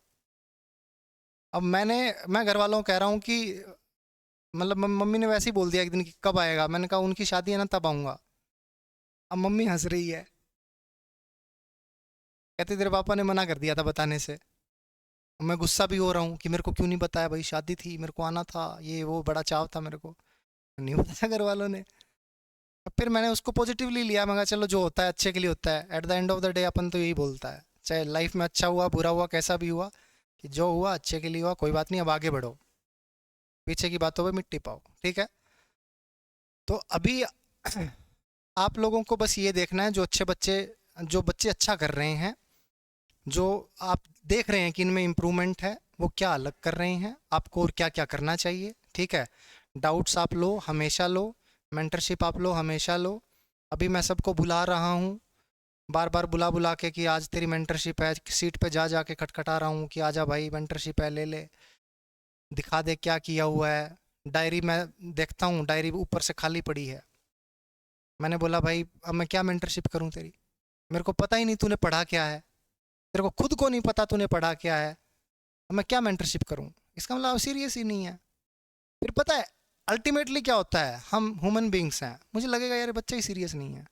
अब मैं घर वालों को कह रहा हूँ कि मतलब मम्मी ने वैसे ही बोल दिया एक दिन कि कब आएगा, मैंने कहा उनकी शादी है ना तब आऊँगा। अब मम्मी हंस रही है, कहते तेरे पापा ने मना कर दिया था बताने से। मैं गुस्सा भी हो रहा हूँ कि मेरे को क्यों नहीं बताया, भाई शादी थी, मेरे को आना था, ये वो बड़ा चाव था मेरे को, नहीं बताया घर वालों ने। अब फिर मैंने उसको पॉजिटिवली लिया, मैं कहा चलो जो होता है अच्छे के लिए होता है। At the end of the day अपन तो यही बोलता है, चाहे लाइफ में अच्छा हुआ बुरा हुआ कैसा भी हुआ, कि जो हुआ अच्छे के लिए हुआ, कोई बात नहीं, अब आगे बढ़ो, पीछे की बातों पे मिट्टी पाओ, ठीक है। तो अभी आप लोगों को बस ये देखना है, जो बच्चे अच्छा कर रहे हैं, जो आप देख रहे हैं कि इनमें इम्प्रूवमेंट है, वो क्या अलग कर रहे हैं, आपको और क्या क्या करना चाहिए, ठीक है। डाउट्स आप लो, हमेशा लो, मेंटरशिप आप लो, हमेशा लो। अभी मैं सबको बुला रहा हूँ, बार बार बुला बुला के कि आज तेरी मेंटरशिप है, सीट पे जा जा के खटखटा रहा हूँ कि आजा भाई मेंटरशिप है, ले ले, दिखा दे क्या किया हुआ है। डायरी मैं देखता हूँ, डायरी ऊपर से खाली पड़ी है। मैंने बोला भाई अब मैं क्या मेंटरशिप करूँ तेरी, मेरे को पता ही नहीं तूने पढ़ा क्या है, तेरे को खुद को नहीं पता तूने पढ़ा क्या है, अब मैं क्या मेंटरशिप करूँ। इसका मतलब सीरियस ही नहीं है। फिर पता है अल्टीमेटली क्या होता है, हम ह्यूमन बींग्स हैं, मुझे लगेगा यार बच्चा ही सीरियस नहीं है,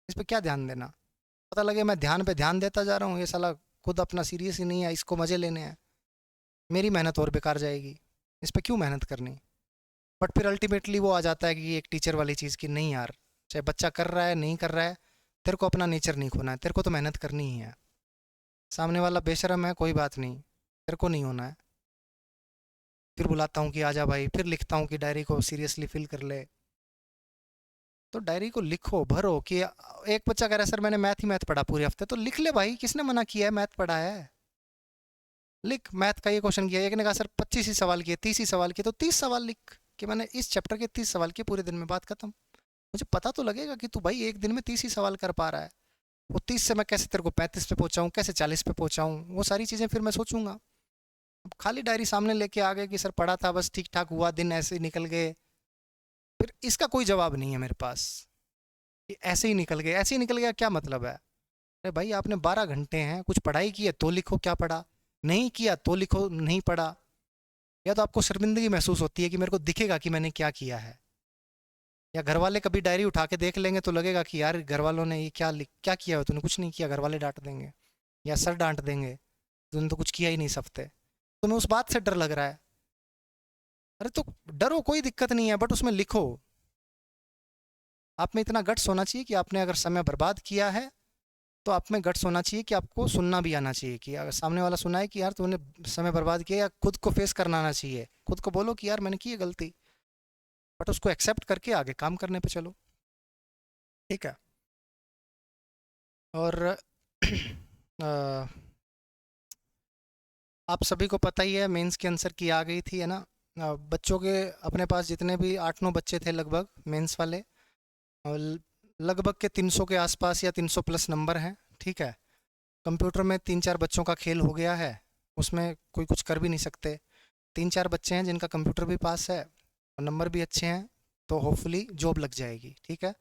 इस पर क्या ध्यान देना। पता लगे मैं ध्यान पे ध्यान देता जा रहा हूँ, ये साला खुद अपना सीरियस ही नहीं है, इसको मज़े लेने हैं, मेरी मेहनत और बेकार जाएगी, इस पर क्यों मेहनत करनी। बट फिर अल्टीमेटली वो आ जाता है कि एक टीचर वाली चीज़ की नहीं यार, चाहे बच्चा कर रहा है नहीं कर रहा है, तेरे को अपना नेचर नहीं खोना है, तेरे को तो मेहनत करनी ही है। सामने वाला बेशरम है कोई बात नहीं, तेरे को नहीं होना है। फिर बुलाता हूँ कि आजा भाई, फिर लिखता हूँ कि डायरी को सीरियसली फिल कर ले। तो डायरी को लिखो, भरो कि एक बच्चा कह रहा है सर मैंने मैथ ही मैथ पढ़ा पूरे हफ्ते, तो लिख ले भाई, किसने मना किया है, मैथ पढ़ा है, लिख। मैथ का ये क्वेश्चन किया, एक ने कहा सर 25 ही सवाल किए, 30 ही सवाल किए, तो 30 सवाल लिख कि मैंने इस चैप्टर के 30 सवाल किए, पूरे दिन में बात खत्म। मुझे पता तो लगेगा कि तू भाई एक दिन में 30 ही सवाल कर पा रहा है। वो 30 से मैं कैसे तेरे को 35 पे पहुंचाऊं, कैसे 40 पे पहुंचाऊं, वो सारी चीज़ें फिर मैं सोचूंगा। अब खाली डायरी सामने लेके आ गए कि सर पढ़ा था बस ठीक ठाक हुआ, दिन ऐसे ही निकल गए, फिर इसका कोई जवाब नहीं है मेरे पास कि ऐसे ही निकल गए। ऐसे ही निकल गया क्या मतलब है। अरे भाई आपने 12 घंटे हैं, कुछ पढ़ाई की है तो लिखो क्या पढ़ा, नहीं किया तो लिखो नहीं पढ़ा। या तो आपको शर्मिंदगी महसूस होती है कि मेरे को दिखेगा कि मैंने क्या किया है, या घर वाले कभी डायरी उठा के देख लेंगे तो लगेगा कि यार घर वालों ने ये क्या किया है, तूने कुछ नहीं किया, घर वाले डांट देंगे या सर डांट देंगे, तूने तो कुछ किया ही नहीं इस हफ्ते। तुम्हें उस बात से डर लग रहा है, अरे तो डरो, कोई दिक्कत नहीं है, बट उसमें लिखो। आप में इतना गट्स होना चाहिए कि आपने अगर समय बर्बाद किया है तो आप में गट्स होना चाहिए कि आपको सुनना भी आना चाहिए, कि अगर सामने वाला सुना है कि यार तूने समय बर्बाद किया, या खुद को फेस करना आना चाहिए, खुद को बोलो कि यार मैंने की है गलती, बट उसको एक्सेप्ट करके आगे काम करने पे चलो, ठीक है। और अ, आप सभी को पता ही है मेंस के आंसर की आ गई थी, है ना। बच्चों के अपने पास जितने भी 8-9 बच्चे थे लगभग मेंस वाले, और लगभग के 300 के आसपास या 300 प्लस नंबर हैं, ठीक है। कंप्यूटर में 3-4 बच्चों का खेल हो गया है, उसमें कोई कुछ कर भी नहीं सकते। 3-4 बच्चे हैं जिनका कंप्यूटर भी पास है और नंबर भी अच्छे हैं, तो होपफुली जॉब लग जाएगी, ठीक है।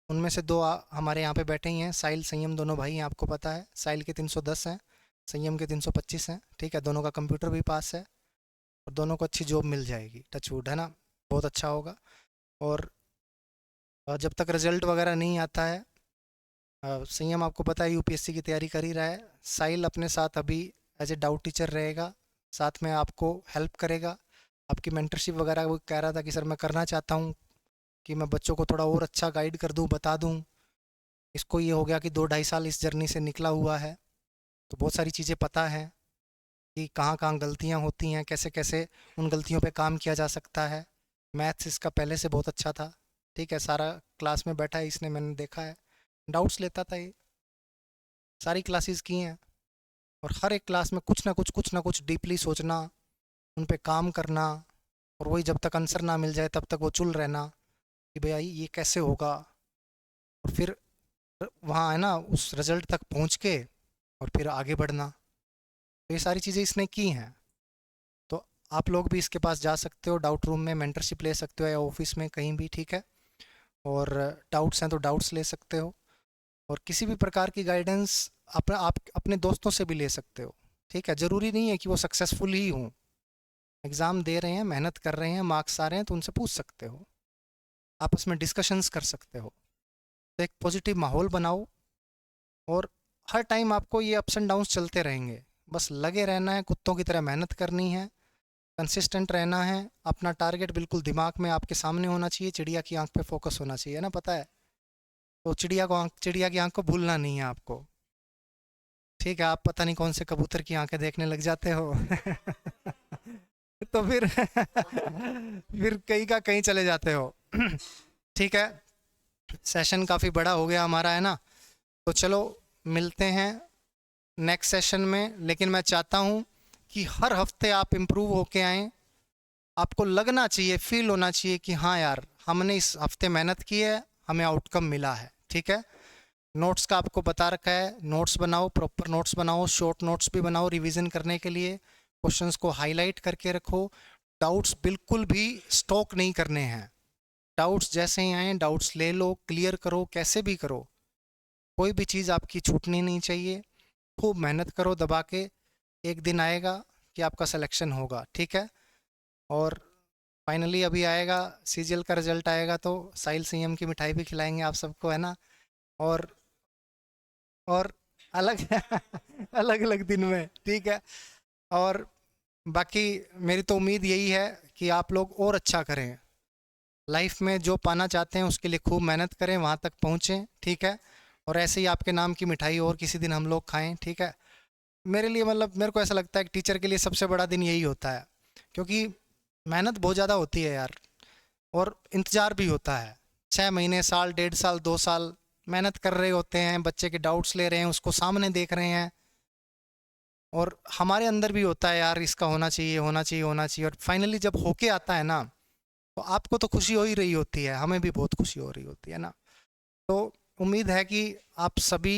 उनमें से दो हमारे यहाँ पे बैठे ही हैं, साहिल संयम, दोनों भाई हैं, आपको पता है। साहिल के 310 हैं, संयम के 325 हैं, ठीक है। दोनों का कंप्यूटर भी पास है और दोनों को अच्छी जॉब मिल जाएगी, टचवुड, है ना, बहुत अच्छा होगा। और जब तक रिजल्ट वगैरह नहीं आता है, संयम आपको पता है यूपीएससी की तैयारी कर ही रहा है, साहिल अपने साथ अभी एज ए डाउट टीचर रहेगा, साथ में आपको हेल्प करेगा, आपकी मेंटरशिप वगैरह। वो कह रहा था कि सर मैं करना चाहता हूँ कि मैं बच्चों को थोड़ा और अच्छा गाइड कर दूँ, बता दूँ। इसको ये हो गया कि 2-2.5 साल इस जर्नी से निकला हुआ है, तो बहुत सारी चीज़ें पता है कि कहाँ कहाँ गलतियाँ होती हैं, कैसे कैसे उन गलतियों पे काम किया जा सकता है। मैथ्स इसका पहले से बहुत अच्छा था, ठीक है, सारा क्लास में बैठा है इसने, मैंने देखा है, डाउट्स लेता था ये, सारी क्लासेस की हैं। और हर एक क्लास में कुछ ना कुछ डीपली सोचना, उन पे काम करना, और वही जब तक आंसर ना मिल जाए तब तक वो चुल रहना कि भैया ये कैसे होगा, और फिर वहाँ है ना उस रिजल्ट तक पहुँच के और फिर आगे बढ़ना। तो ये सारी चीज़ें इसने की हैं। तो आप लोग भी इसके पास जा सकते हो, डाउट रूम में मेंटरशिप ले सकते हो, या ऑफिस में कहीं भी, ठीक है। और डाउट्स हैं तो डाउट्स ले सकते हो, और किसी भी प्रकार की गाइडेंस आप अपने दोस्तों से भी ले सकते हो, ठीक है। ज़रूरी नहीं है कि वो सक्सेसफुल ही हों, एग्ज़ाम दे रहे हैं, मेहनत कर रहे हैं, मार्क्स आ रहे हैं, तो उनसे पूछ सकते हो, आपस में डिस्कशंस कर सकते हो। तो एक पॉजिटिव माहौल बनाओ, और हर टाइम आपको ये अप्स एंड डाउन्स चलते रहेंगे, बस लगे रहना है, कुत्तों की तरह मेहनत करनी है, कंसिस्टेंट रहना है, अपना टारगेट बिल्कुल दिमाग में आपके सामने होना चाहिए, चिड़िया की आंख पे फोकस होना चाहिए, ना, पता है। तो चिड़िया की आंख को भूलना नहीं है आपको, ठीक है। आप पता नहीं कौन से कबूतर की आंखें देखने लग जाते हो तो फिर फिर कहीं का कहीं चले जाते हो ठीक है। सेशन काफ़ी बड़ा हो गया हमारा, है ना, तो चलो मिलते हैं नेक्स्ट सेशन में। लेकिन मैं चाहता हूँ कि हर हफ्ते आप इम्प्रूव होके आएँ, आपको लगना चाहिए, फील होना चाहिए कि हाँ यार हमने इस हफ्ते मेहनत की है, हमें आउटकम मिला है, ठीक है। नोट्स का आपको बता रखा है, नोट्स बनाओ, प्रॉपर नोट्स बनाओ, शॉर्ट नोट्स भी बनाओ रिवीजन करने के लिए, क्वेश्चंस को हाईलाइट करके रखो, डाउट्स बिल्कुल भी स्टॉक नहीं करने हैं, डाउट्स जैसे ही आए डाउट्स ले लो, क्लियर करो, कैसे भी करो, कोई भी चीज़ आपकी छूटनी नहीं चाहिए। खूब मेहनत करो दबा के, एक दिन आएगा कि आपका सिलेक्शन होगा, ठीक है। और फाइनली अभी आएगा सीजीएल का रिजल्ट आएगा, तो साहिल संयम की मिठाई भी खिलाएंगे आप सबको, है ना। और अलग अलग अलग दिन में, ठीक है। और बाकी मेरी तो उम्मीद यही है कि आप लोग और अच्छा करें लाइफ में, जो पाना चाहते हैं उसके लिए खूब मेहनत करें, वहाँ तक पहुँचें, ठीक है। और ऐसे ही आपके नाम की मिठाई और किसी दिन हम लोग खाएं, ठीक है। मेरे लिए मतलब मेरे को ऐसा लगता है कि टीचर के लिए सबसे बड़ा दिन यही होता है, क्योंकि मेहनत बहुत ज़्यादा होती है यार, और इंतज़ार भी होता है। 6 महीने, साल, 1.5 साल, 2 साल मेहनत कर रहे होते हैं, बच्चे के डाउट्स ले रहे हैं, उसको सामने देख रहे हैं, और हमारे अंदर भी होता है यार इसका होना चाहिए, होना चाहिए, होना चाहिए, और फाइनली जब होके आता है ना, तो आपको तो खुशी हो ही रही होती है, हमें भी बहुत खुशी हो रही होती है ना। तो उम्मीद है कि आप सभी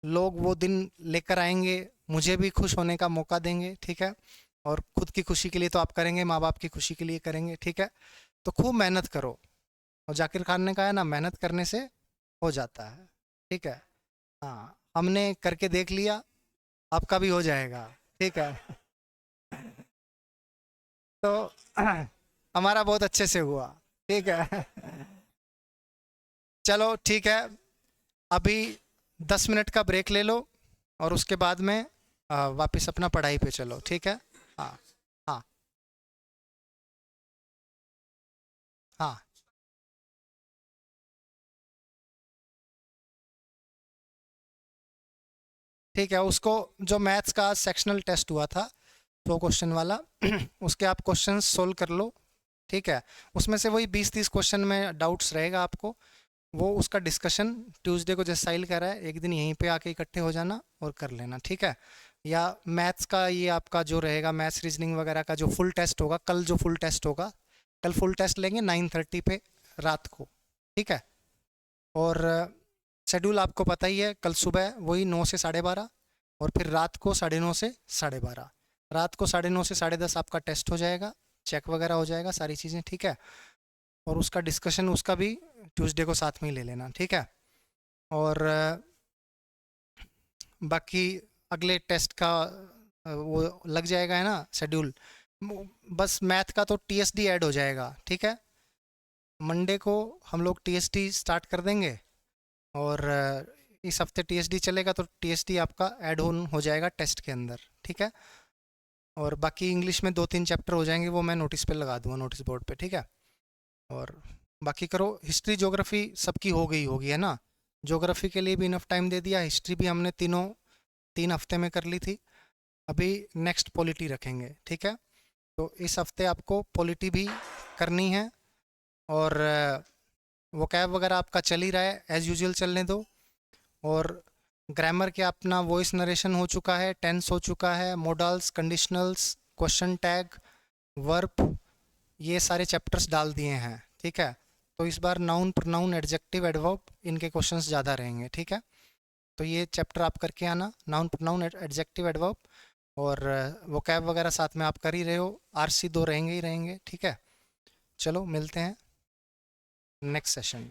लोग वो दिन लेकर आएंगे, मुझे भी खुश होने का मौका देंगे, ठीक है। और खुद की खुशी के लिए तो आप करेंगे, माँ बाप की खुशी के लिए करेंगे, ठीक है। तो खूब मेहनत करो, और जाकिर खान ने कहा है ना, मेहनत करने से हो जाता है, ठीक है। हाँ, हमने करके देख लिया, आपका भी हो जाएगा, ठीक है। तो हमारा बहुत अच्छे से हुआ, ठीक है। चलो ठीक है, अभी 10 मिनट का ब्रेक ले लो, और उसके बाद में वापस अपना पढ़ाई पे चलो, ठीक है। हाँ हाँ हाँ, ठीक है। उसको जो मैथ्स का सेक्शनल टेस्ट हुआ था 100 क्वेश्चन वाला, उसके आप क्वेश्चन सोल्व कर लो, ठीक है। उसमें से वही 20-30 क्वेश्चन में डाउट्स रहेगा आपको, वो उसका डिस्कशन ट्यूसडे को जैसे साहिल कर रहा है, एक दिन यहीं पे आके इकट्ठे हो जाना और कर लेना, ठीक है। या मैथ्स का ये आपका जो रहेगा, मैथ्स रीजनिंग वगैरह का जो फुल टेस्ट होगा, कल जो फुल टेस्ट होगा, कल फुल टेस्ट लेंगे 9:30 पे रात को, ठीक है। और शेड्यूल आपको पता ही है, कल सुबह वही 9 से 12:30, और फिर रात को 9:30 से 12:30। रात को 9:30 से 10:30 आपका टेस्ट हो जाएगा, चेक वगैरह हो जाएगा, सारी चीज़ें, ठीक है। और उसका डिस्कशन उसका भी ट्यूसडे को साथ में ही ले लेना, ठीक है। और बाकी अगले टेस्ट का वो लग जाएगा है ना शेड्यूल। बस मैथ का तो टीएसडी ऐड हो जाएगा, ठीक है। मंडे को हम लोग टीएसडी स्टार्ट कर देंगे, और इस हफ्ते टीएसडी चलेगा, तो टीएसडी आपका ऐड ऑन हो जाएगा टेस्ट के अंदर, ठीक है। और बाकी इंग्लिश में 2-3 चैप्टर हो जाएंगे, वो मैं नोटिस पे लगा दूंगा, नोटिस बोर्ड पे, ठीक है। और बाकी करो, हिस्ट्री ज्योग्राफी सबकी हो गई होगी है ना। ज्योग्राफी के लिए भी इनफ टाइम दे दिया, हिस्ट्री भी हमने 3 हफ्ते में कर ली थी। अभी नेक्स्ट पॉलिटी रखेंगे, ठीक है। तो इस हफ्ते आपको पॉलिटी भी करनी है, और वोकैब वगैरह आपका चल ही रहा है, एज़ यूजुअल चलने दो। और ग्रामर के अपना वॉइस नरेशन हो चुका है, टेंस हो चुका है, models, conditionals, question tag, verb, ये सारे चैप्टर्स डाल दिए हैं, ठीक है। तो इस बार नाउन, प्रोनाउन, एडजेक्टिव, एडवर्ब, इनके क्वेश्चंस ज़्यादा रहेंगे, ठीक है। तो ये चैप्टर आप करके आना, नाउन, प्रोनाउन, एडजेक्टिव, एडवर्ब, और वोकैब वगैरह साथ में आप कर ही रहे हो, आरसी 2 रहेंगे ही रहेंगे, ठीक है। चलो मिलते हैं नेक्स्ट सेशन।